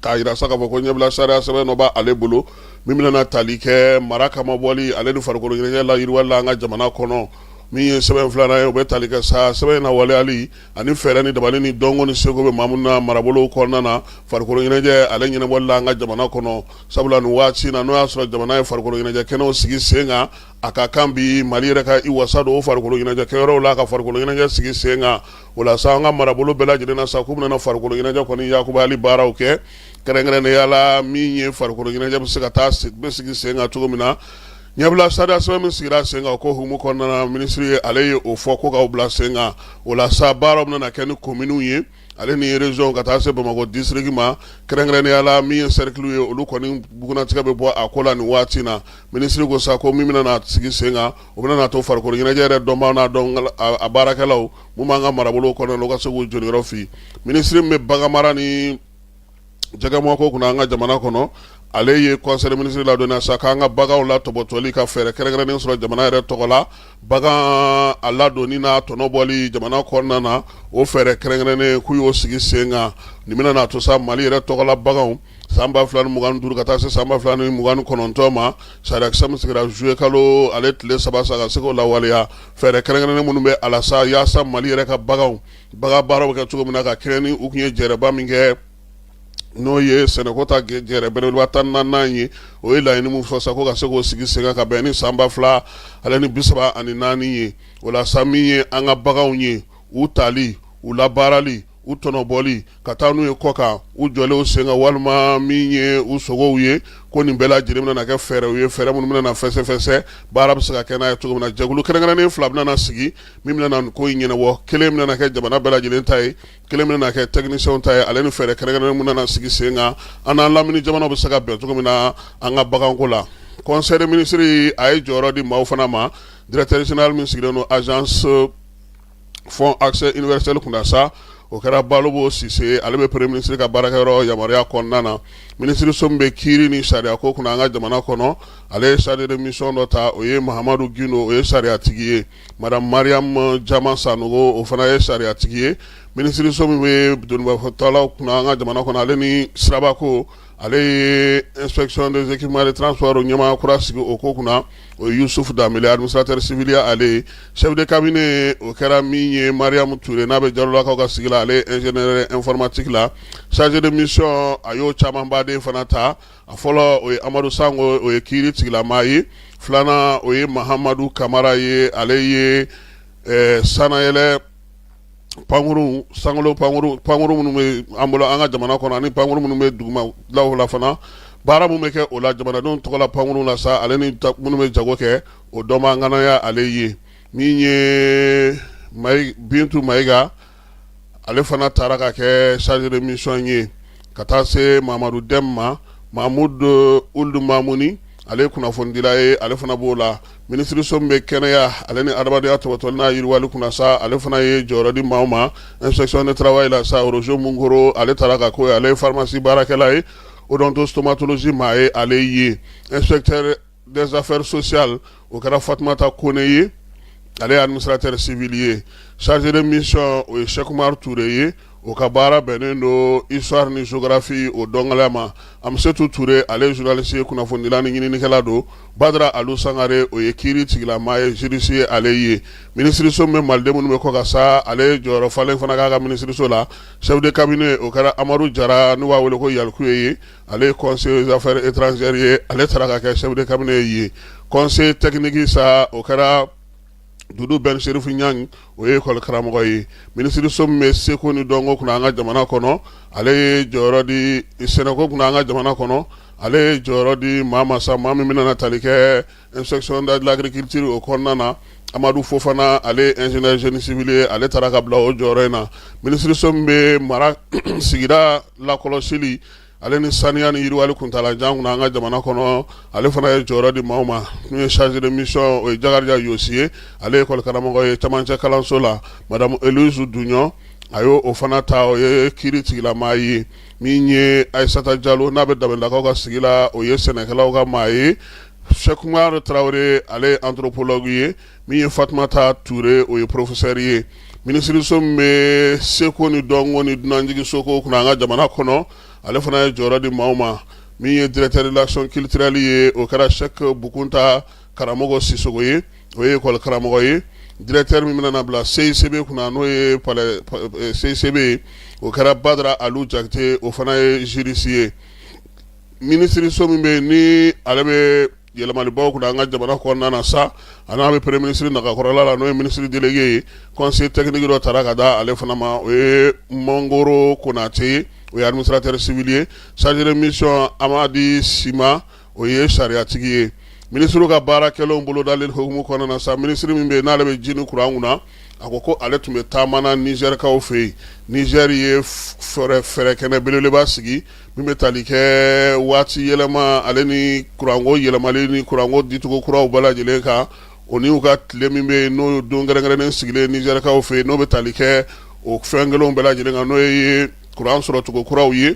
k'a yira sa k'a fɔ ko ɲɛbila sariya sɛbɛn dɔ b'ale bolo min bɛna tali kɛ mara kama bɔli ale ni farikolo ɲɛnajɛ la yiriwali la an ka jamana kɔnɔ min ye sɛbɛn 2nan ye o bɛ tali kɛ sa sɛbɛn in na waleyali ani fɛɛrɛ ni dabali ni dɔnko ni seko bɛ maa minnu na marabolow kɔnɔna na farikolo ɲɛnajɛ ale ɲɛnabɔli la an ka jamana kɔnɔ sabula nin waati na n'o y'a sɔrɔ jamana ye farikolo ɲɛnajɛ kɛnɛw sigi sen kan a ka kan bi Mali yɛrɛ ka i wasa don o farikolo ɲɛnajɛ kɛyɔrɔw la ka farikolo ɲɛnajɛ sigi sen kan o la sa an ka marabolo bɛɛ lajɛlen na sa k'u bɛna farikolo ɲɛnajɛ kɔni yakubali baaraw kɛ kɛrɛnkɛrɛnnenya la min ye farikolo ɲɛnajɛ bɛ se ka taa bɛ sigi sen kan cogo min na ɲɛbila sariya sɛbɛn min sigira sen kan o ko hukumu kɔnɔna na minisiri ye ale ye o fɔ ko k'aw bila sen kan o la sa baaraw bɛna kɛ ni kominiw ye ale ni région ka taa se Bamakɔ district ma kɛrɛnkɛrɛnnenya la min ye cercle ye olu kɔni bugunatigɛ bɛ bɔ a ko la nin waati na minisiri ko sa ko min bɛna na sigi sen kan o bɛna na to farikolo ɲɛnajɛ yɛrɛ dɔnbaaw n'a dɔn a baarakɛlaw mun b'an ka marabolo kɔnɔna na u ka se k'u jɔyɔrɔ fi minisiri min bɛ bagan mara ni jɛgɛmɔgɔko kunna an ka jamana kɔnɔ ale ye conseil des ministres ladɔnniya sa k'an ka baganw la tɔbɔtɔli ka fɛɛrɛ kɛrɛnkɛrɛnnen sɔrɔ jamana yɛrɛ tɔgɔ la bagan a ladonni n'a tɔnɔ bɔli jamana kɔnɔna na o fɛɛrɛ kɛrɛnkɛrɛnnen k'u y'o sigi sen kan nin bɛna na to sa Mali yɛrɛ tɔgɔ la baganw san 2025 ka taa se san 2029 ma sariyakisɛ min sigira juillet kalo ale tile 3 sa ka se k'o lawaleya fɛɛrɛ kɛrɛnkɛrɛnnen minnu bɛ a la sa yaasa Mali yɛrɛ ka baganw bagan baaraw bɛ kɛ cogo min na ka kɛɲɛ ni u kun ye jɛrɛba min kɛ n'o ye sɛnɛko ta jɛrɛ belebeleba 14 ye o ye laɲini min fɔ sa ko ka se k'o sigi sen kan ka bɛn ni san 2034 ye o la sa min ye an ka baganw ye u tali u labaarali u tɔnɔbɔli ka taa n'u ye kɔ kan u jɔlen sen kan walima min ye u sogow ye ko nin bɛɛ lajɛlen bɛna kɛ fɛɛrɛw ye fɛɛrɛ minnu bɛna na fɛsɛfɛsɛ baara bɛ se ka kɛ n'a ye cogo min na jɛkulu kɛrɛnkɛrɛnnen 2 bɛna na sigi min bɛna na ko in ɲɛnabɔ kelen bɛna kɛ jamana bɛɛ lajɛlen ta ye kelen bɛna kɛ technicienw ta ye ale ni fɛɛrɛ kɛrɛnkɛrɛnnen bɛna na sigi sen kan an n'an lamini jamanaw bɛ se ka bɛn cogo min na an ka baganko la conseil des ministres a ye jɔyɔrɔ di maaw fana ma directeur général min sigilen don agence fonds accès universel kunna sa o kɛra Balobo Sise ale bɛ premier ministre ka baarakɛyɔrɔ yamaruya kɔnɔna na ministre so min bɛ kiiri ni sariya ko kunna an ka jamana kɔnɔ ale ye chargé de mission dɔ ta o ye Mahamadu Gindo o ye sariyatigi ye madame Mariam Jama Sanogo o fana ye sariyatigi ye ministre so min bɛ donibafɔtɔlaw kunna an ka jamana kɔnɔ ale ni Sirabako ale ye inspection des équipements de transport o ɲɛmaa kura sigi o ko kunna o ye Youssouf Dambele administrateur civil ya ale chef de cabinet o kɛra min ye Mariam Touré n'a bɛ Jalolakaw ka sigi la ale ingénieur informatique la chargé de mission a y'o caman baden fana ta a fɔlɔ o ye Amadou Sango o ye kiiri tigilamaa ye filanan o ye Mahamadu Kamara ye ale ye sanayɛlɛ pankuru sangolo pankuru minnu bɛ an bolo an ka jamana kɔnɔ ani pankuru minnu bɛ dugumalaw la fana baara mun bɛ kɛ o la jamanadenw tɔgɔ la pankuru la sa ale ni minnu bɛ jago kɛ o dɔ man ŋanaya ale ye min ye Bintu Mayiga ale fana taara ka kɛ chargé de mission ye ka taa se Mamadou Dem ma Mahmoud Ould Mamouni ale kunnafonidila ye ale fana b'o la ministre so min bɛ kɛnɛya ale ni adamadenya tɔbɔtɔli n'a yiriwali kunna sa ale fana ye jɔyɔrɔ di maaw ma inspection de travail la sa Rojo Munkoro ale taara ka ko ye ale ye pharmacie baarakɛla ye odontostomatologie maa ye ale ye inspecteur des affaires sociales o kɛra Fatumata Kone ye ale ye administrateur civil ye chargé de mission o ye Cheikh Umar Touré ye o ka baara bɛnnen do histoire ni géographie o dɔngalaya ma Amsetu Touré ale ye journaliste ye kunnafonidila ni ɲininikɛla do Badara Alu Sangare o ye kiiri tigilamaa ye juriste ye ale ye ministre so min bɛ maliden minnu bɛ kɔ ka sa ale ye jɔyɔrɔ falen fana k'a ka ministre so la chef de cabinet o kɛra Amadu Jara n'u b'a wele ko Yalikuye ye ale ye conseiller des affaires étrangères ye ale taara ka kɛ chef de cabinet ye conseil technique sa o kɛra Dudu Ben Sherifu Nyang o ye école karamɔgɔ ye ministre so min bɛ seko ni dɔnko kunna an ka jamana kɔnɔ ale ye jɔyɔrɔ di sɛnɛko kunna an ka jamana kɔnɔ ale ye jɔyɔrɔ di maa masa maa min bɛna tali kɛ inspection de l'agriculture o kɔnɔna na Amadou Fofana ale ingénieur génie civil ye ale taara ka bila o jɔyɔrɔ in na ministre so min bɛ mara sigida lakɔlɔsili ale ni saniya ni yiriwali kuntalajan kunna an ka jamana kɔnɔ ale fana ye jɔyɔrɔ di maaw ma n'u ye chargé de mission o ye Jakarija Yosi ye ale ye école karamɔgɔ ye camancɛ kalanso la madame Elise Duɲɔ a y'o fana ta o ye kiiri tigilamaa ye min ye Aissata Diallo n'a bɛ Dabelakaw ka sigi la o ye sɛnɛkɛlaw ka maa ye Cheikh Umar Traoré ale ye anthropologue ye min ye Fatumata Touré o ye professeur ye ministre so min bɛ seko ni dɔnko ni dunanjigiso ko kunna an ka jamana kɔnɔ ale fana ye jɔyɔrɔ di maaw ma min ye directeur de l'action culturelle ye o kɛra Cheikh Bukunta Karamɔgɔ Sisogo ye o ye école karamɔgɔ ye directeur min bɛna bila CICB kunna n'o ye CICB o kɛra Badara Alu Jakite o fana ye juriste ye ministre so min bɛ ni ale bɛ yɛlɛmalibaw kunna an ka jamana kɔnɔna na sa a n'a bɛ premier ministre Nagakɔrɔla la n'o ye ministre délégué ye conseil technique dɔ taara ka da ale fana ma o ye Mangoro Konate ye o ye administrateur civil ye chargé de mission Amadi Sima o ye sariyatigi ye ministre ka baarakɛlaw bolo dalen hukumu kɔnɔna na sa ministre min bɛ n'ale bɛ ji ni kuran kunna a ko ko ale tun bɛ taamana Nizɛrikaw fɛ yen Niger ye fɛɛrɛ kɛnɛ belebeleba sigi min bɛ tali kɛ waati yɛlɛma ale ni kuranko yɛlɛmali ni kuranko dicogo kuraw bɛɛ lajɛlen kan o ni u ka tile min bɛ yen n'o don kɛrɛnkɛrɛnnen sigilen Nizɛrikaw fɛ yen n'o bɛ tali kɛ o fɛn kelenw bɛɛ lajɛlen kan n'o ye kuran sɔrɔ cogo kuraw ye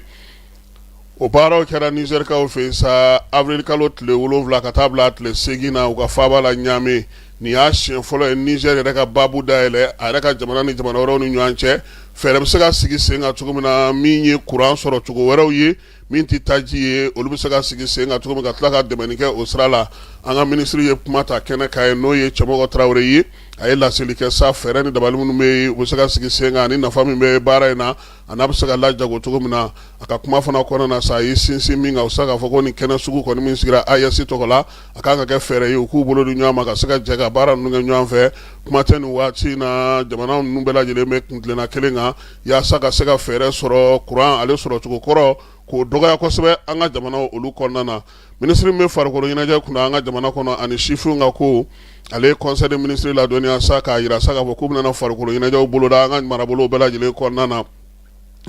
o baaraw kɛra Nizɛrikaw fɛ yen sa avril kalo tile 7 ka taa bila tile 8 na u ka faaba la Ɲame nin y'a siɲɛ fɔlɔ ye Niger yɛrɛ ka baabu dayɛlɛ a yɛrɛ ka jamana ni jamana wɛrɛw ni ɲɔgɔn cɛ fɛɛrɛ bɛ se ka sigi sen kan cogo min na min ye kuran sɔrɔ cogo wɛrɛw ye min tɛ taji ye olu bɛ se ka sigi sen kan cogo min ka tila ka dɛmɛni kɛ o sira la an ka ministre ye kuma ta kɛnɛ kan ye n'o ye Cɛmɔgɔ Tarawele ye a ye laseli kɛ sa fɛɛrɛ ni dabali minnu bɛ yen u bɛ se ka sigi sen kan ani nafa min bɛ baara in na a n'a bɛ se ka lajago cogo min na a ka kuma fana kɔnɔna na sa a ye sinsin min kan o se k'a fɔ ko nin kɛnɛ sugu kɔni min sigira AES tɔgɔ la a kan ka kɛ fɛɛrɛ ye u k'u bolo di ɲɔgɔn ma ka se ka jɛ ka baara ninnu kɛ ɲɔgɔn fɛ kuma tɛ nin waati in na jamana ninnu bɛɛ lajɛlen bɛ kuntilenna kelen kan yaasa ka se ka fɛɛrɛ sɔrɔ kuran ale sɔrɔ cogo kɔrɔ k'o dɔgɔya kosɛbɛ an ka jamana olu kɔnɔna na ministre min bɛ farikolo ɲɛnajɛ kunna an ka jamana kɔnɔ ani sifinw ka ko ale ye conseil de ministre ladɔnniya sa k'a yira sa k'a fɔ k'u bɛna farikolo ɲɛnajɛw boloda an ka marabolow bɛɛ lajɛlen kɔnɔna na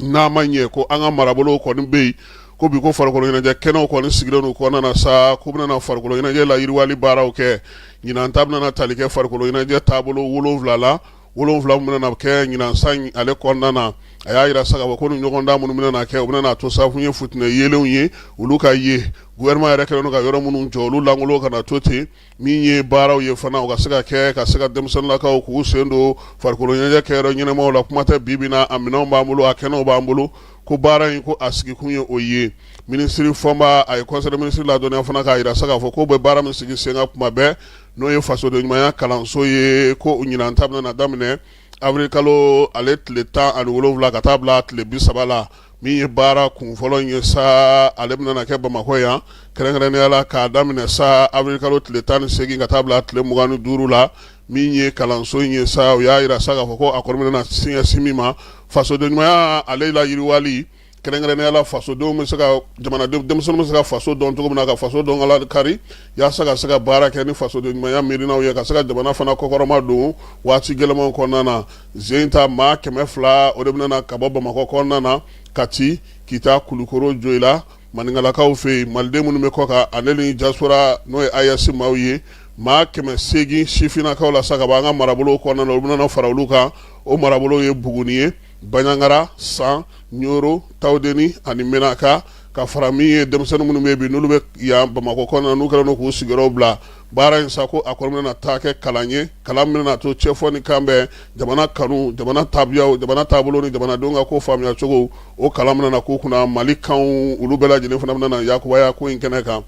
n'a ma ɲɛ ko an ka marabolow kɔni bɛ yen ko bi ko farikolo ɲɛnajɛ kɛnɛw kɔni sigilen don kɔnɔna na sa k'u bɛna farikolo ɲɛnajɛ la yiriwali baaraw kɛ ɲinan ta bɛna tali kɛ farikolo ɲɛnajɛ taabolo 7 la 7 min bɛna kɛ ɲinan san ale kɔnɔna na a y'a yira sa k'a fɔ ko ni ɲɔgɔn da minnu bɛna kɛ u bɛna to sa kun ye futinɛ yelenw ye olu ka ye gouvernement yɛrɛ kɛlen don ka yɔrɔ minnu jɔ olu langolo kana to ten min ye baaraw ye fana u ka se ka kɛ ka se ka denmisɛnninlakaw k'u sen don farikolo ɲɛnajɛ kɛyɔrɔ ɲɛnamaw la kuma tɛ bi bi in na a minɛnw b'an bolo a kɛnɛw b'an bolo ko baara in ko a sigikun ye o ye minisiri fɔnba a ye conseil ministre ladɔnniya fana k'a yira sa k'a fɔ ko bɛ baara min sigi sen kan kuma bɛɛ n'o ye fasoden ɲumanya kalanso ye ko ɲinan ta bɛna daminɛ avril kalo ale tile 17 ka taa bila tile 30 la min ye baara kunfɔlɔ ye sa ale bɛna kɛ Bamakɔ yan kɛrɛnkɛrɛnnenya la k'a daminɛ sa avril kalo tile 18 ka taa bila tile 25 la min ye kalanso ye sa u y'a yira sa k'a fɔ ko a kɔni bɛna siɲɛsi min ma fasoden ɲumanya ale la yiriwali kɛrɛnkɛrɛnnenya la fasodenw bɛ se ka jamanadenw denmisɛnninw bɛ se ka faso dɔn cogo min na ka faso dɔn ala kari yaasa ka se ka baara kɛ ni fasoden ɲumanya miirinaw ye ka se ka jamana fana kɔkɔrɔma don waati gɛlɛmanw kɔnɔna na zen ta maa 200 o de bɛna ka bɔ Bamakɔ kɔnɔna na Kati Kita Kulukoro Joyila maningalakaw fɛ yen maliden minnu bɛ kɔ kan ale ni diaspora n'o ye AES maaw ye maa 800 sifinnakaw la sa ka bɔ an ka marabolo kɔnɔna na olu bɛna fara olu kan o marabolo ye Buguni ye Baɲangara San Nyoro Tawdeni ani Menaka ka fara min ye denmisɛnnin minnu bɛ bi n'olu bɛ yan Bamakɔ kɔnɔna n'u kɛlen don k'u sigiyɔrɔ bila baara in sa ko a kɔni bɛna taa kɛ kalan ye kalan min bɛna to cɛfɔ ni kan bɛn jamana kanu jamana tabiyaw jamana taabolo ni jamanadenw ka ko faamuya cogo o kalan bɛna k'u kunna Mali kanw olu bɛɛ lajɛlen fana bɛna yakubaya ko in kɛnɛ kan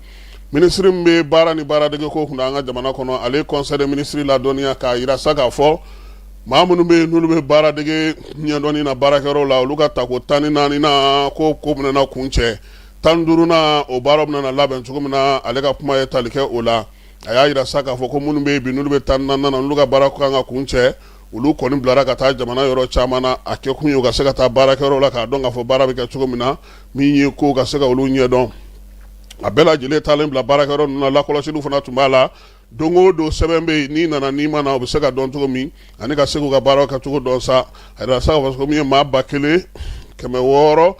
minisiri min bɛ baara ni baaradege ko kunna an ka jamana kɔnɔ ale conseil des ministres ladɔnniya k'a yira sa k'a fɔ maa minnu bɛ yen n'olu bɛ baaradege ɲɛdɔnni na baarakɛyɔrɔ la olu ka tako 14 na ko bɛna kun cɛ 15 na o baaraw bɛna labɛn cogo min na ale ka kuma ye tali kɛ o la a y'a yira sa k'a fɔ ko minnu bɛ yen bi n'olu bɛ 14 na n'olu ka baara kan ka kun cɛ olu kɔni bilara ka taa jamana yɔrɔ caman na a kɛ kun ye u ka se ka taa baarakɛyɔrɔ la k'a dɔn k'a fɔ baara bɛ kɛ cogo min na min ye ko ka se ka olu ɲɛdɔn a bɛɛ lajɛlen taalen bila baarakɛyɔrɔ ninnu na lakɔlɔsiliw fana tun b'a la don o don sɛbɛn bɛ yen n'i nana n'i ma na o bɛ se ka dɔn cogo min ani ka se k'u ka baaraw kɛ cogo dɔn sa a yira sa k'a fɔ ko min ye maa 1600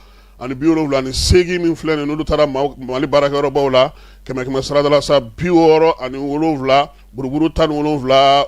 ani 78 min filɛ nin n'olu taara Mali baarakɛyɔrɔbaw la 100 saradala sa 67 buruburu 17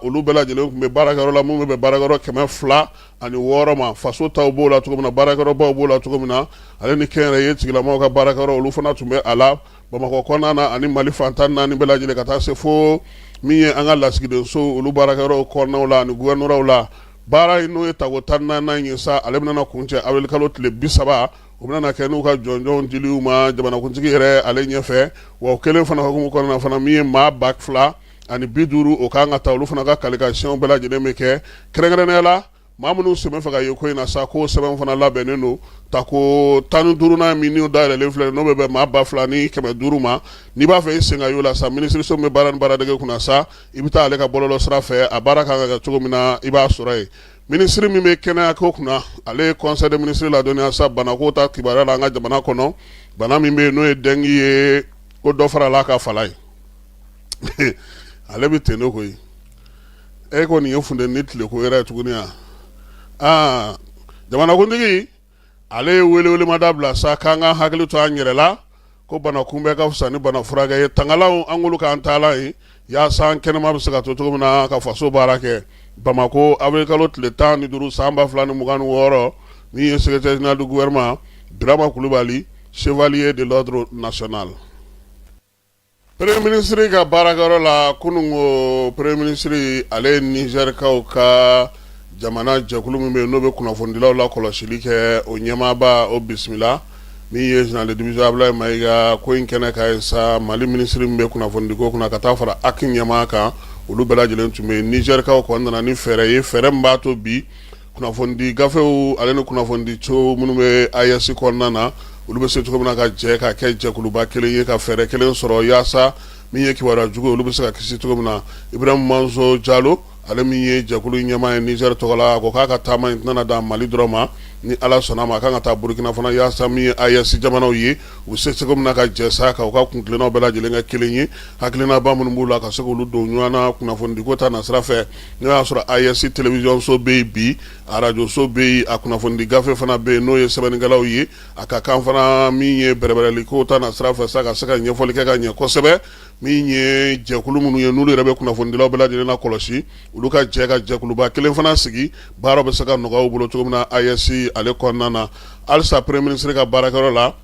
olu bɛɛ lajɛlen tun bɛ baarakɛyɔrɔ la mun bɛ baarakɛyɔrɔ 206 ma faso taw b'o la cogo min na baarakɛyɔrɔbaw b'o la cogo min na ale ni kɛnyɛrɛye tigilamaw ka baarakɛyɔrɔ olu fana tun bɛ a la Bamakɔ kɔnɔna na ani Mali fan 14 bɛɛ lajɛlen ka taa se fo min ye an ka lasigidenso olu baarakɛyɔrɔw kɔnɔnaw la ani gouvernoraw la baara in n'o ye tako 14 ye sa ale bɛna kun cɛ avril kalo tile 30 o bɛna kɛ n'u ka jɔnjɔnw diliw ma jamanakuntigi yɛrɛ ale ɲɛfɛ wa o kelen fana hukumu kɔnɔna fana min ye maa 2,000 ani 50 o kan ka taa olu fana ka qualification bɛɛ lajɛlen bɛ kɛ kɛrɛnkɛrɛnnenya la maa minnu sɛbɛn fɛ ka ye ko in na sa ko sɛbɛn fana labɛnnen don tako 15 min n'u dayɛlɛlen filɛ n'o bɛ bɛn maa 2,000 ni 500 ma n'i b'a fɛ i sen ka y'o la sa minisiriso min bɛ baara ni baaradege kunna sa i bɛ taa ale ka bɔlɔlɔ sira fɛ a baara kan ka kɛ cogo min na i b'a sɔrɔ yen minisiri min bɛ kɛnɛya ko kunna ale ye conseil des ministres ladɔnniya sa banako ta kibaruya la an ka jamana kɔnɔ bana min bɛ yen n'o ye dengue ye ko dɔ farala ka fala ye ale bɛ ten ne koyi e kɔni ye funteni ni tile ko yɛrɛ ye tuguni yan jamanakuntigi ale ye welewelemada bila sa k'an ka hakili to an yɛrɛ la ko bana kunbɛn ka fisa ni bana furakɛ ye tangalaw an k'olu k'an taalan ye yaasa an kɛnɛma bɛ se ka to cogo min na ka faso baara kɛ Bamakɔ avril kalo tile 15 san 2026 min ye secrétaire général du gouvernement Birama Kulubali chevalier de l'ordre national. Premier ministre ka baarakɛyɔrɔ la kunungo premier ministre ale Nigerkaw ka jamana jɛkulu min bɛ yen n'o bɛ kunnafonidilaw la kɔlɔsili kɛ o ɲɛmaaba o bisimila min ye général de division Abdoulaye Mayiga ko in kɛnɛ ka ye sa Mali ministre min bɛ kunnafonidiko kunna ka taa fara Aki ɲɛmaa kan olu bɛɛ lajɛlen tun bɛ yen Nigerkaw kɔni nana ni fɛɛrɛ ye fɛɛrɛ min b'a to bi kunnafoni gafew ale ni kunnafoni co minnu bɛ AES kɔnɔna na olu bɛ se cogo min na ka jɛ ka kɛ jɛkuluba kelen ye ka fɛɛrɛ kelen sɔrɔ yaasa min ye kibaruya jugu olu bɛ se ka kisi cogo min na Ibrahim Manzo Jalo ale min ye jɛkulu ɲɛmaa ye Niger tɔgɔ la a ko k'a ka taama in tɛna dan Mali dɔrɔn ma ni Ala sɔnna ma a kan ka taa Burkina fana yaasa min ye AES jamanaw ye u bɛ se cogo min na ka jɛ sa ka u ka kuntilennaw bɛɛ lajɛlen kɛ kelen ye hakilinaba minnu b'u la ka se k'olu don ɲɔgɔn na kunnafonidiko ta nasira fɛ n'o y'a sɔrɔ AES télévision so bɛ yen bi arajo so bɛ yen a kunnafonidi gafe fana bɛ yen n'o ye sɛbɛnnikɛlaw ye a ka kan fana min ye bɛrɛbɛrɛliko ta nasira fɛ sa ka se ka ɲɛfɔli kɛ ka ɲɛ kosɛbɛ min ye jɛkulu minnu ye n'olu yɛrɛ bɛ kunnafonidilaw bɛɛ lajɛlen na kɔlɔsi olu ka jɛ ka jɛkuluba kelen fana sigi baaraw bɛ se ka nɔgɔya u bolo cogo min na AES bi ale kɔnɔna na halisa premier ministre ka baarakɛyɔrɔ la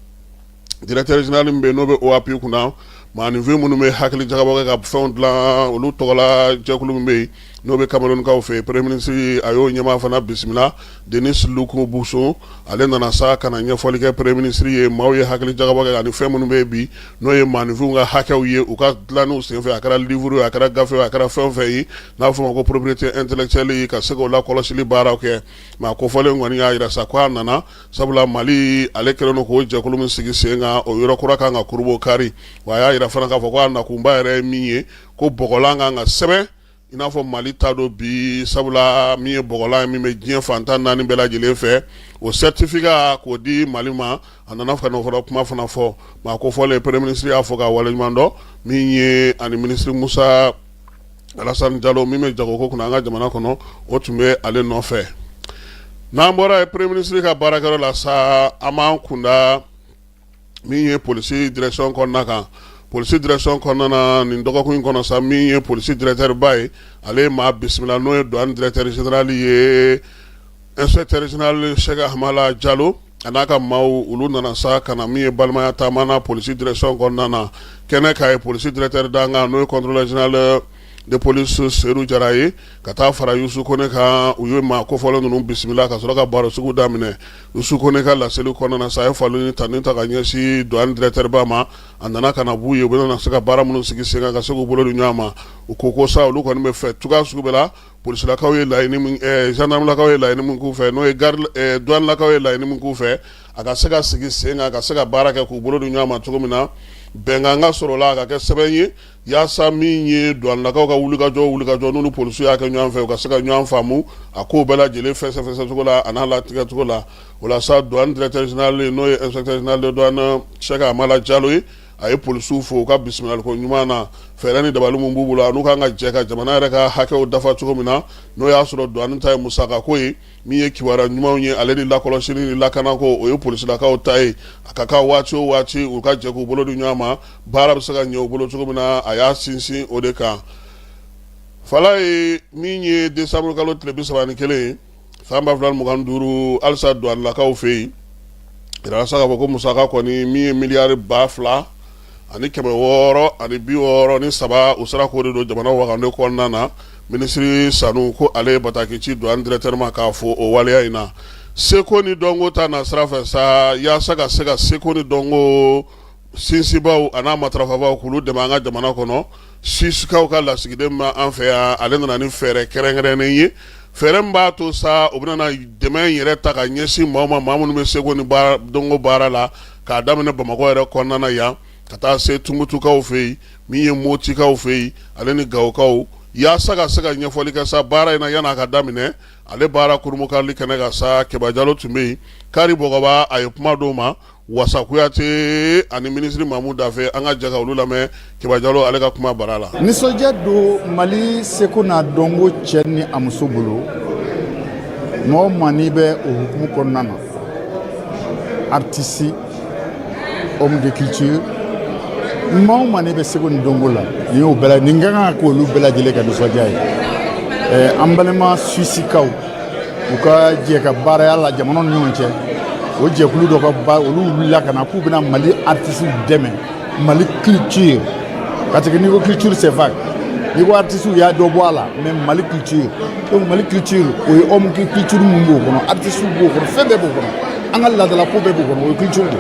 directeur général min bɛ n'o bɛ OAP kunna maanifin minnu bɛ hakili jagabɔ kɛ ka fɛnw dilan olu tɔgɔla jɛkulu min bɛ yen n'o bɛ Camerounkaw fɛ yen premier ministre a y'o ɲɛmaa fana bisimila Denis Luku Buso ale nana sa ka na ɲɛfɔli kɛ premier ministre ye maaw ye hakili jagabɔ kɛ ani fɛn minnu bɛ yen bi n'o ye maanifinw ka hakɛw ye u ka dilanniw senfɛ a kɛra livre ye a kɛra gafe ye a kɛra fɛn o fɛn ye n'a fɔ ma ko propriété intellectuelle ka se k'o lakɔlɔsili baaraw kɛ mais a kofɔlen kɔni y'a jira sa ko a nana sabula Mali ale kɛlen don k'o jɛkulu min sigi sen kan o yɔrɔ kura kan ka kurubo kari wa a y'a jira fana k'a fɔ ko a nakunba yɛrɛ ye min ye ko bɔgɔlan kan ka sɛbɛn i n'a fɔ Mali ta don bi sabula min ye bɔgɔlan ye min bɛ diɲɛ fantan naani bɛɛ lajɛlen fɛ o certificat k'o di Mali ma a nana ka n'o fana kuma fana fɔ mais a ko fɔlen premier ministre y'a fɔ k'a waleɲuman dɔn min ye ani ministre Musa Alassane Diallo min bɛ jagoko kunna an ka jamana kɔnɔ o tun bɛ ale nɔfɛ n'an bɔra ye premier ministre ka baarakɛyɔrɔ la sa an b'an kunda min ye polisi direction kɔnɔna kan polisi direction kɔnɔna na nin dɔgɔkun in kɔnɔ sa min ye polisi directeur ba ye ale maa bisimila n'o ye douane directeur général ye inspecteur général Cheikh Ahmala Diallo a n'a ka maaw olu nana sa ka na min ye balimaya taama na polisi direction kɔnɔna na kɛnɛ k'a ye polisi directeur d'an kan n'o ye contrôleur général de police Seydou Jara ye ka taa fara Yusu Kone kan u ye maa kofɔlen ninnu bisimila ka sɔrɔ ka baro sugu daminɛ Yusu Kone ka laseli kɔnɔna na sa a ye faloni ta ni ta ka ɲɛsin douane directeur ba ma a nana ka na b'u ye u bɛna se ka baara minnu sigi sen kan ka se k'u bolo di ɲɔgɔn ma u ko ko sa olu kɔni bɛ fɛ cogoya sugu bɛɛ la polisilakaw ye laɲini min gendarmelakaw ye laɲini min k'u fɛ n'o ye douanelakaw ye laɲini min k'u fɛ a ka se ka sigi sen kan ka se ka baara kɛ k'u bolo di ɲɔgɔn ma cogo min na bɛnkan ka sɔrɔ la ka kɛ sɛbɛn ye yaasa min ye douanelakaw ka wulikajɔ n'olu polisiw y'a kɛ ɲɔgɔn fɛ u ka se ka ɲɔgɔn faamu a kow bɛɛ lajɛlen fɛsɛfɛsɛ cogo la a n'a latigɛ cogo la o la sa douane directeur général n'o ye inspecteur général de douane Cheikh Ahmala Diallo ye a ye polisiw fo u ka bisimilaliko ɲuman na fɛɛrɛ ni dabali min b'u bolo a n'u kan ka jɛ ka jamana yɛrɛ ka hakɛw dafa cogo min na n'o y'a sɔrɔ douane ta ye musakako ye min ye kibaruya ɲumanw ye ale ni lakɔlɔsili ni lakanako o ye polisilakaw ta ye a ka kan waati o waati u ka jɛ k'u bolo di ɲɔgɔn ma baara bɛ se ka ɲɛ u bolo cogo min na a y'a sinsin o de kan fala ye min ye décembre kalo tile 31 ye san 2025 halisa douanelakaw fɛ yen yɛrɛ sa k'a fɔ ko musaka kɔni min ye miliyari 2,000 ani 663 u sera k'o de don jamana wakande kɔnɔna na minisiri Sanu ko ale bataki ci douane directeur ma k'a fɔ o waleya in na seko ni dɔnko ta na sira fɛ sa yaasa ka se ka seko ni dɔnko sinsinbaw a n'a matarafabaw k'olu dɛmɛ an ka jamana kɔnɔ sisikaw ka lasigiden ma an fɛ yan ale nana ni fɛɛrɛ kɛrɛnkɛrɛnnen ye fɛɛrɛ min b'a to sa u bɛna dɛmɛ in yɛrɛ ta ka ɲɛsin maa minnu bɛ seko ni dɔnko baara la k'a daminɛ Bamakɔ yɛrɛ kɔnɔna na yan ka taa se Tunbutukaw fɛ yen min ye Motikaw fɛ yen ale ni Gawokaw yaasa ka se ka ɲɛfɔli kɛ sa baara in na yan'a ka daminɛ ale baara kurumukali kɛnɛ kan sa Keba Jalo tun bɛ yen Kari Bɔgɔba a ye kuma d'o ma Wasa Kuyate ani ministre Mamu Dafe an ka jɛ ka olu lamɛn Keba Jalo ale ka kuma bara la nisɔndiya don Mali seko n'a dɔnko cɛ ni a muso bolo mɔgɔ ma n'i bɛ o hukumu kɔnɔna na artiste homme de culture mɔgɔ ma n'i bɛ seko ni dɔnko la nin y'o bɛɛ nin ka kan k'olu bɛɛ lajɛlen ka nisɔndiya ye an balima Suissikaw u ka jɛ ka baaraya la jamana ni ɲɔgɔn cɛ o jɛkulu dɔ ka olu wulila ka na k'u bɛna Mali artiste dɛmɛ Mali culture parce que n'i ko culture c'est vague n'i ko artiste u y'a dɔ bɔ a la mais Mali culture donc Mali culture o ye homme culture min b'o kɔnɔ artiste b'o kɔnɔ fɛn bɛɛ b'o kɔnɔ an ka laadala ko bɛɛ b'o kɔnɔ o ye culture de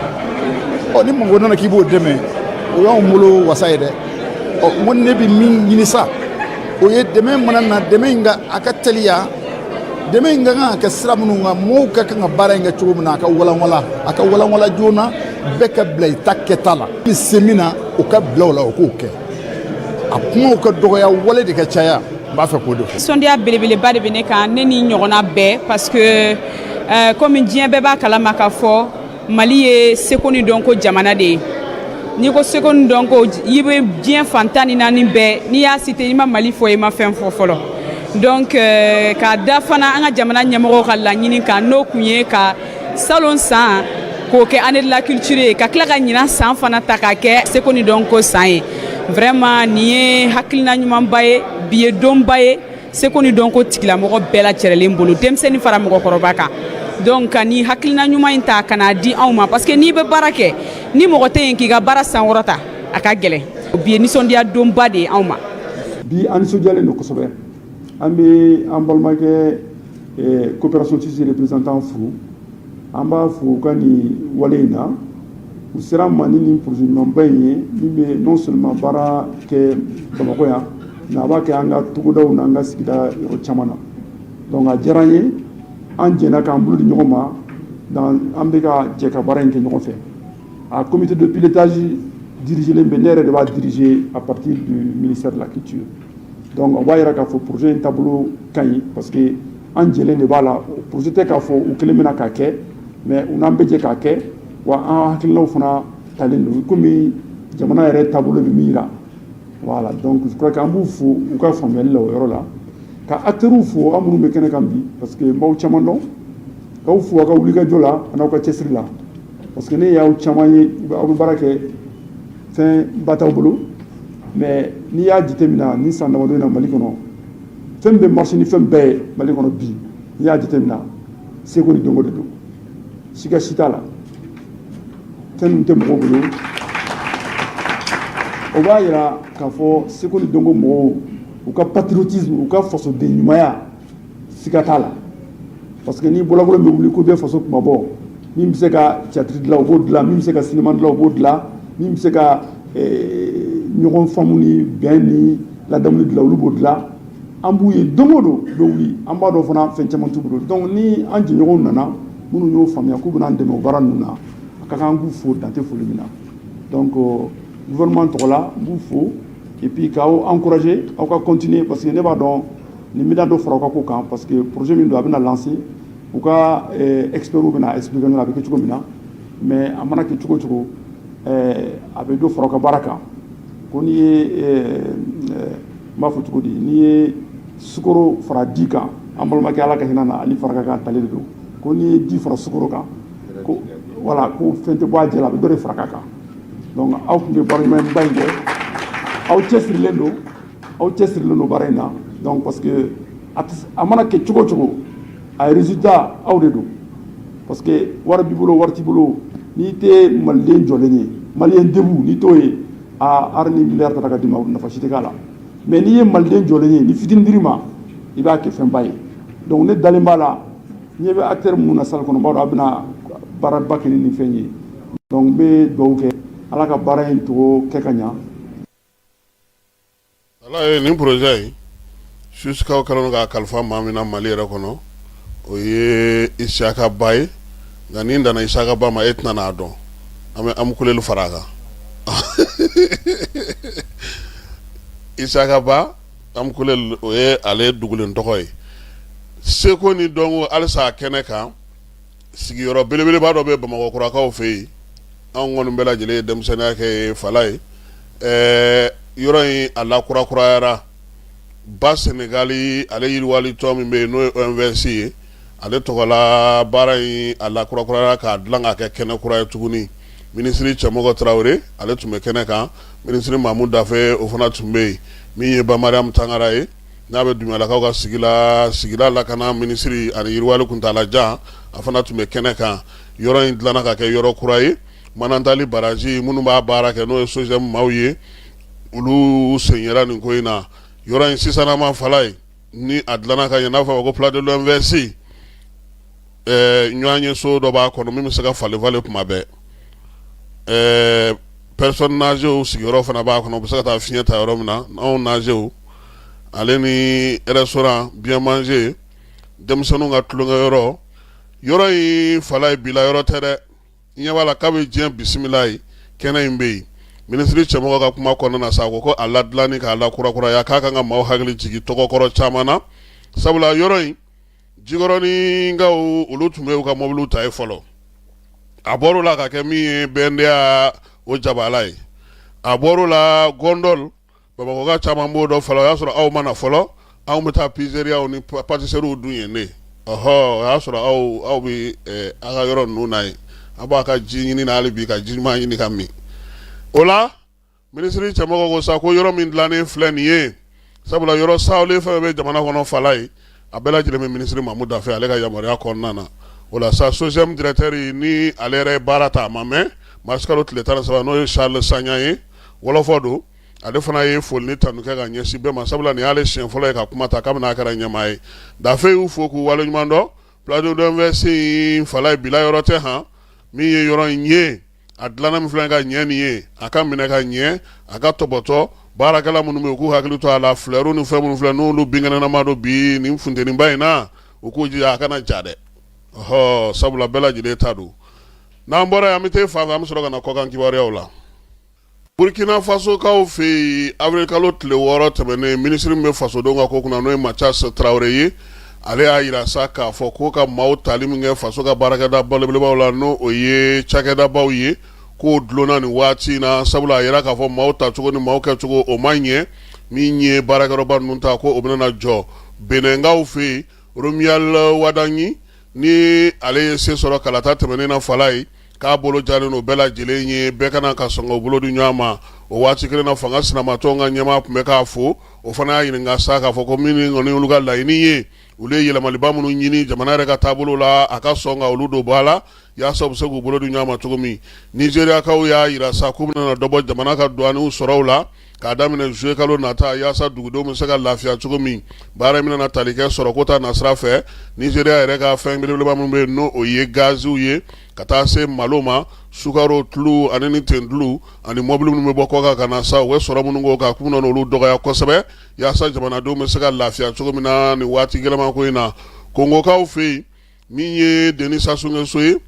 ni mɔgɔ nana k'i b'o dɛmɛ o y'anw bolo wasa ye dɛ n ko ne bɛ min ɲini sa o ye dɛmɛ mana na dɛmɛ in ka a ka teliya dɛmɛ in ka kan ka kɛ sira minnu kan mɔgɔw ka kan ka baara in kɛ cogo min na a ka walanwala joona bɛɛ ka bila i ta kɛta la ni se min na o ka bila o la o k'o kɛ a kumaw ka dɔgɔya wale de ka caya n b'a fɛ k'o de fɔ. Nisɔndiya belebeleba de bɛ ne kan ne ni ɲɔgɔnna bɛɛ parce que komi diɲɛ bɛɛ b'a kalama k'a fɔ Mali ye seko ni dɔnko jamana de ye n'i ko seko ni dɔnko i bɛ diɲɛ fantan ni naani bɛɛ n'i y'a cité i ma Mali fɔ i ma fɛn fɔ fɔlɔ donc k'a da fana an ka jamana ɲɛmɔgɔw ka laɲini kan n'o kun ye ka salon san k'o kɛ année de la culture ye ka tila ka ɲinan san fana ta k'a kɛ seko ni dɔnko san ye vraiment nin ye hakilina ɲumanba ye bi ye donba ye seko ni dɔnko tigilamɔgɔ bɛɛ lajɛlen bolo denmisɛnnin fara mɔgɔkɔrɔba kan donc ka ni hakilina ɲuman in ta kana di anw ma parce que n'i bɛ baara kɛ ni mɔgɔ tɛ yen k'i ka baara sankɔrɔta a ka gɛlɛn bi ye nisɔndiya donba de ye anw ma bi an nisɔndiyalen don kosɛbɛ an bɛ an balimakɛ coopération suisse représentant fo an b'a fo u ka nin wale in na u sera ma ni nin projet ɲumanba in ye min bɛ non seulement baara kɛ Bamakɔ yan mais a b'a kɛ an ka togodaw n'an ka sigida yɔrɔ caman na donc a diyara an ye an jɛna k'an bolo di ɲɔgɔn ma an bɛ ka jɛ ka baara in kɛ ɲɔgɔn fɛ a comité de pilotage dirigé bɛ ne yɛrɛ de b'a diriger à partir du ministère de la culture donc o b'a yira k'a fɔ projet in taabolo ka ɲi parce que an jɛlen de b'a la projet tɛ k'a fɔ u kelen bɛna k'a kɛ mais u n'an bɛ jɛ k'a kɛ wa an hakilinaw fana talen don komi jamana yɛrɛ taabolo bɛ min yira voilà donc je crois que an b'u fo u ka faamuyali la o yɔrɔ la ka acteurs fo an minnu bɛ kɛnɛ kan bi parce que n b'aw caman dɔn k'aw fo aw ka wulikajɔ la an'aw ka cɛsiri la parce que ne y'aw caman ye aw bɛ baara kɛ fɛn ba t'aw bolo mais n'i y'a jateminɛ ni san damadɔ in na Mali kɔnɔ fɛn bɛ marché ni fɛn bɛɛ ye Mali kɔnɔ bi n'i y'a jateminɛ seko ni dɔnko de don siga si t'a la fɛn min tɛ mɔgɔw bolo o b'a yira k'a fɔ seko ni dɔnko mɔgɔw u ka patriotisme u ka fasoden ɲumanya siga t'a la parce que ni bɔlɔbɔlɔ bɛ wuli ko bɛ faso kumabɔ min bɛ se ka théâtre dilan o b'o dilan min bɛ se ka cinéma dilan o b'o dilan min bɛ se ka ɲɔgɔn faamu ni bɛn ni ladamu dilan olu b'o dilan an b'u ye don o don u bɛ wuli an b'a dɔn fana fɛn caman t'u bolo donc ni an jɛɲɔgɔnw nana minnu y'o faamuya k'u bɛna an dɛmɛ o baara ninnu na a ka kan an k'u fo dan tɛ foli min na donc gouvernement tɔgɔ la n b'u fo et puis k'aw encourager aw ka continuer parce que ne b'a dɔn nin bɛna dɔ fara aw ka ko kan parce que projet min don a bɛna lancer u ka experts bɛna expliquer a bɛ kɛ cogo min na mais a mana kɛ cogo o cogo a bɛ dɔ fara aw ka baara kan ko n'i ye n b'a fɔ cogo di n'i ye sukaro fara di kan an balimakɛ Ala ka hinɛ na Ali Faraka ka tali de don ko n'i ye di fara sukaro kan ko voilà ko fɛn tɛ bɔ a jɛ la a bɛ dɔ de fara a kan donc aw tun bɛ baara ɲumanba in kɛ aw cɛsirilen don baara in na donc parce que a mana kɛ cogo o cogo a ye résultat aw de don parce que wari b'i bolo wari t'i bolo n'i tɛ maliden jɔlen ye maliyɛn debu n'i t'o ye hari ni miliyari tara ka d'i ma nafa si tɛ k'a la mais n'i ye maliden jɔlen ye ni fitini dir'i ma i b'a kɛ fɛnba ye donc ne dalen b'a la ɲɛ bɛ acteur minnu na salle kɔnɔ n b'a dɔn a bɛna baaraba kɛ ni nin fɛn ye donc n bɛ dugawu kɛ Ala ka baara in togo kɛ ka ɲa. Ala ye nin projet in susikaw kɛlen ka kalifa maa min na Mali yɛrɛ kɔnɔ o ye Isaka Ba ye nka ni n danna Isaka Ba ma e tɛna n'a dɔn an bɛ Amukulelu fara a kan Isaka Ba Amukulelu o ye ale dugulen tɔgɔ ye seko ni dɔnko halisa a kɛnɛ kan sigiyɔrɔ belebeleba dɔ bɛ Bamakɔkurakaw fɛ yen anw kɔni bɛɛ lajɛlen ye denmisɛnniya kɛ Fala ye yɔrɔ in a lakurakurayara ba Senegali ale yiriwali tɔ min bɛ yen n'o ye OMVS ye ale tɔgɔla baara in a lakurakurayara k'a dilan k'a kɛ kɛnɛ kura ye tuguni minisiri Cɛmɔgɔ Tarawele ale tun bɛ kɛnɛ kan minisiri Mamu Dafe o fana tun bɛ yen min ye Ba Mariam Tangara ye n'a bɛ Dumbuya-lakaw ka sigida lakana minisiri ani yiriwali kuntalajan a fana tun bɛ kɛnɛ kan yɔrɔ in dilanna ka kɛ yɔrɔ kura ye Manantali baraji minnu b'a baara kɛ n'o ye SOGEM maaw ye olu sen yera nin ko in na yɔrɔ in sisanama Fala ye ni a dilanna ka ɲɛ n'a fɔ ko Place de l'OMVS ɲɔgɔn ye so dɔ b'a kɔnɔ min bɛ se ka falen kuma bɛɛ personnes nagew sigiyɔrɔ fana b'a kɔnɔ u bɛ se ka taa fiɲɛ ta yɔrɔ min na anw nagew ale ni restaurant bien manger denmisɛnninw ka tulonkɛ yɔrɔ in Fala ye bila yɔrɔ tɛ dɛ ɲɛ b'a la k'a bɛ diɲɛ bisimila ye kɛnɛ in bɛ yen minisiri Cɛmɔgɔ ka kuma kɔnɔna na sa ko a ladilanni k'a lakurakuraya k'a kan ka maaw hakili jigin tɔgɔkɔrɔ caman na sabula yɔrɔ in Jikɔrɔninkaw olu tun bɛ u ka mobiliw ta ye fɔlɔ a bɔr'o la ka kɛ min ye BNDA o jabala ye a bɔr'o la Gondol Bamakɔka caman b'o dɔn fɔlɔ o y'a sɔrɔ aw ma na fɔlɔ anw bɛ taa pizzeriyaw ni pâtisseries dun yen ne o y'a sɔrɔ aw bɛ a ka yɔrɔ ninnu na ye a b'a ka ji ɲini na hali bi ka ji ɲuman ɲini ka min o la minisiri Cɛmɔgɔ ko sa ko yɔrɔ min dilannen filɛ nin ye sabula yɔrɔ sawlen fɛn bɛ jamana kɔnɔ Fala ye a bɛɛ lajɛlen bɛ minisiri Mamu Dafe ale ka yamaruya kɔnɔna na wala sa 6e directeur ni alere barata mame maskalo tile 17 no Charles Sagna ye wala fodo ale fana ye folni tanu ke ga nyesi be masabla ni ale shen folo ka kuma ta kamna kara nyamai da fe u foku wala nyumando plado do investi fala bila yorote ha mi ye yoro nye adlana mi flanga nye ni ye aka mine ka nye aka toboto barakala munu me ku haklu to ala fleru ni femu flenu lu bingana na mado bi ni mfunde ni bayina ukuji aka na jade ho sabula bela jide tadu na mbora ya mite fa am soro na kokan kibare wala Burkina Faso ka fe avril kalo tle woro temene ministre me faso donga ko kuna no Mathias Traoré ye ale ayira saka fo ko ka maw talim nge faso ka baraka da bolebele wala no oye chake da bawye ko dlona ni wati na sabula ayira ka fo maw ta chugo ni maw ka chugo o manye minye baraka roba nunta ko obna na jo benenga u fe romial wadanyi ni ale se soro kalata temene na falai ka bolo jale no bela jilenye bekana ka songo bolo du nyama o wati kire na fanga sina matonga nyama pumeka fo o fana yin nga saka fo ko mini ngoni uluga la iniye ule yela malibamu no nyini jamana reka tabulo la aka songa uludo bala ya sob segu bolo du nyama togomi Nigeria ka ya ira sa kumna na dobo jamana ka duanu sorawla ka damina jwe kalo nata ya sa dugudo mu saka lafia togomi bara mina na talike sorokota nasrafe Nigeria reka feng bele bamu no oye gazu ye kata se maloma sukaro tlu aneni tendlu ani mobile mu boko ka kana sa we soro mu ngo ka kumno no lu doga ya kosebe ya sa jamana do mu saka lafia togomi na ni wati gelama ko ina kongo ka ofi minye Denis Sassou Nguesso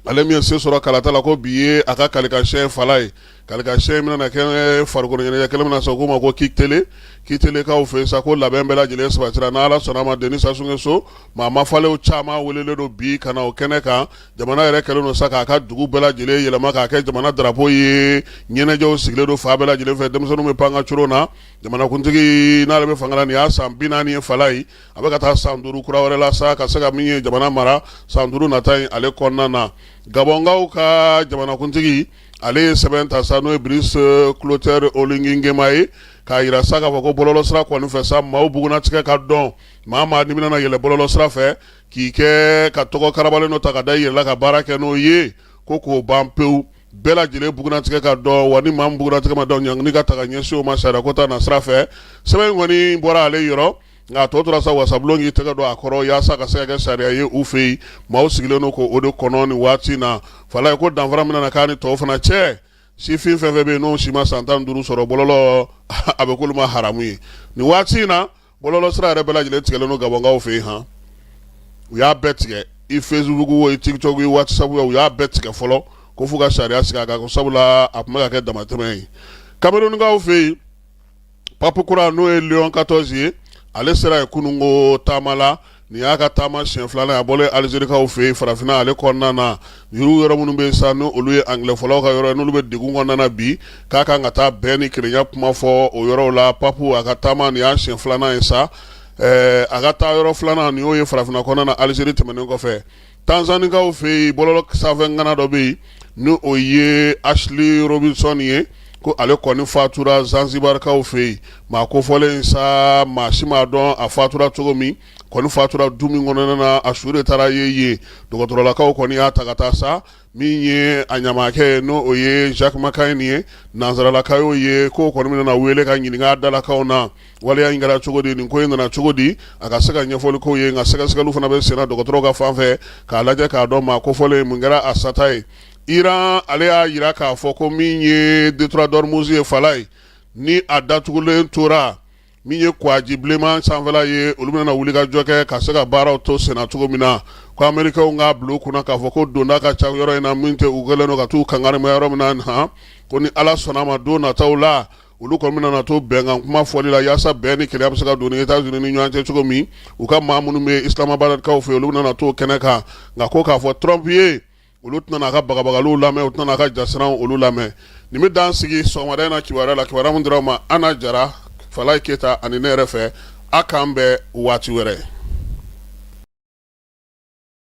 ale mi se soro kalata la ko biye aka kalika chef falai kalika chef mina na ken fargo ne kele mina so ko ma ko kitele ka o fe sa ko la bembela jele sabatira na ala sonama Denis Sassou Nguesso ma fale o chama welele do bi kana o keneka jamana ere kele no saka aka dugu bela jele yele maka ka jamana drapeau ye nyene jo sigle do fa bela jele fe dem so no me panga churona jamana kuntigi na le be fangala ni asa bina ni falai abaka ta sanduru kura wala la saka saka mi jamana mara sanduru na tai ale konna na Gabonga ka jamana kuntigi ale sebenta sano Brice Clotaire Olingi Ngemaye ka ira saka fako bololo sra ko nu fesa maw buguna tike ka don mama ni mina na yele bololo sra fe ki ke ka toko karabale no taka dai yela ka barake no ye koko bampeu bela jile buguna tike ka don wani mam buguna tike ma don nyang ni ka taka nyeso ma shara kota na sra fe seben ngoni bora ale yoro nga totora sa wasablongi tega do akoro ya saka sega sharia ye ufi maw sigile no ko odo kononi wati na fala ko danvara mina na kani to fana che si fin fevebe no shima santan duru soro bololo abekuluma haramu ni wati na bololo sra rebela jile tigele no Gabonga ofi ha ya betge I Facebook wo I TikTok wo WhatsApp wo ya betge folo ko fuga sharia sika ga ko sabula apmaga ke damateme Cameroon ga ofi papukura no e Leon 14 ale sera kunungo tamala ni aka tama shenflana ya bole Algeria ka ofe farafina ale konna na yuru yoro munu be sanu oluye angle folo ka yoro no lube digungo na bi kaka ngata beni kirenya puma fo o yoro la papu aka tama ni ya shenflana esa aka ta yoro flana ni oye farafina konna na Algeria temene ko fe Tanzania ka ofe bololo savengana do bi no oye Ashley Robinson ye ko ale koni fatura Zanzibar ka ofe ma ko fole sa ma shima don a fatura togomi koni fatura dumi ngona na ashure tara ye dogotoro la ka koni ata kata sa minye anyama ke no oye Jacques Makani nanzara la ka ye ko koni na wele ka nyinga dala ka ona wale ya ingara chogodi ni ko na chogodi akasaka nyefole ko ye ngasaka saka lufa na be sena dogotoro ka fanfe ka laje ka do ma ko fole mungara asatai Iran alea iraka foko minye Detroit Dormuzi e falai ni adatugule tora minye kwa jiblema sanvela ye olumina na wuliga joke kasega bara to senatugo mina kwa Amerika unga blu kuna ka foko donda ka cha yoro ina minte ugele no ka tu kangare ma yoro mina ha koni ala sonama dona taula ulu ko mina na to benga kuma foli la yasa beni kele absaka doni Etats-Unis ni nyante chugo mi uka mamunu me Islamabad ka ofo olumina na to keneka ngako ka fo Trump ye ulutna na ka bagabagalu lame utna na ka jasran ulu lame nimi dan sigi somare na kiwara la kiwara mundira ma ana jara falai keta ani nerefe akambe wati were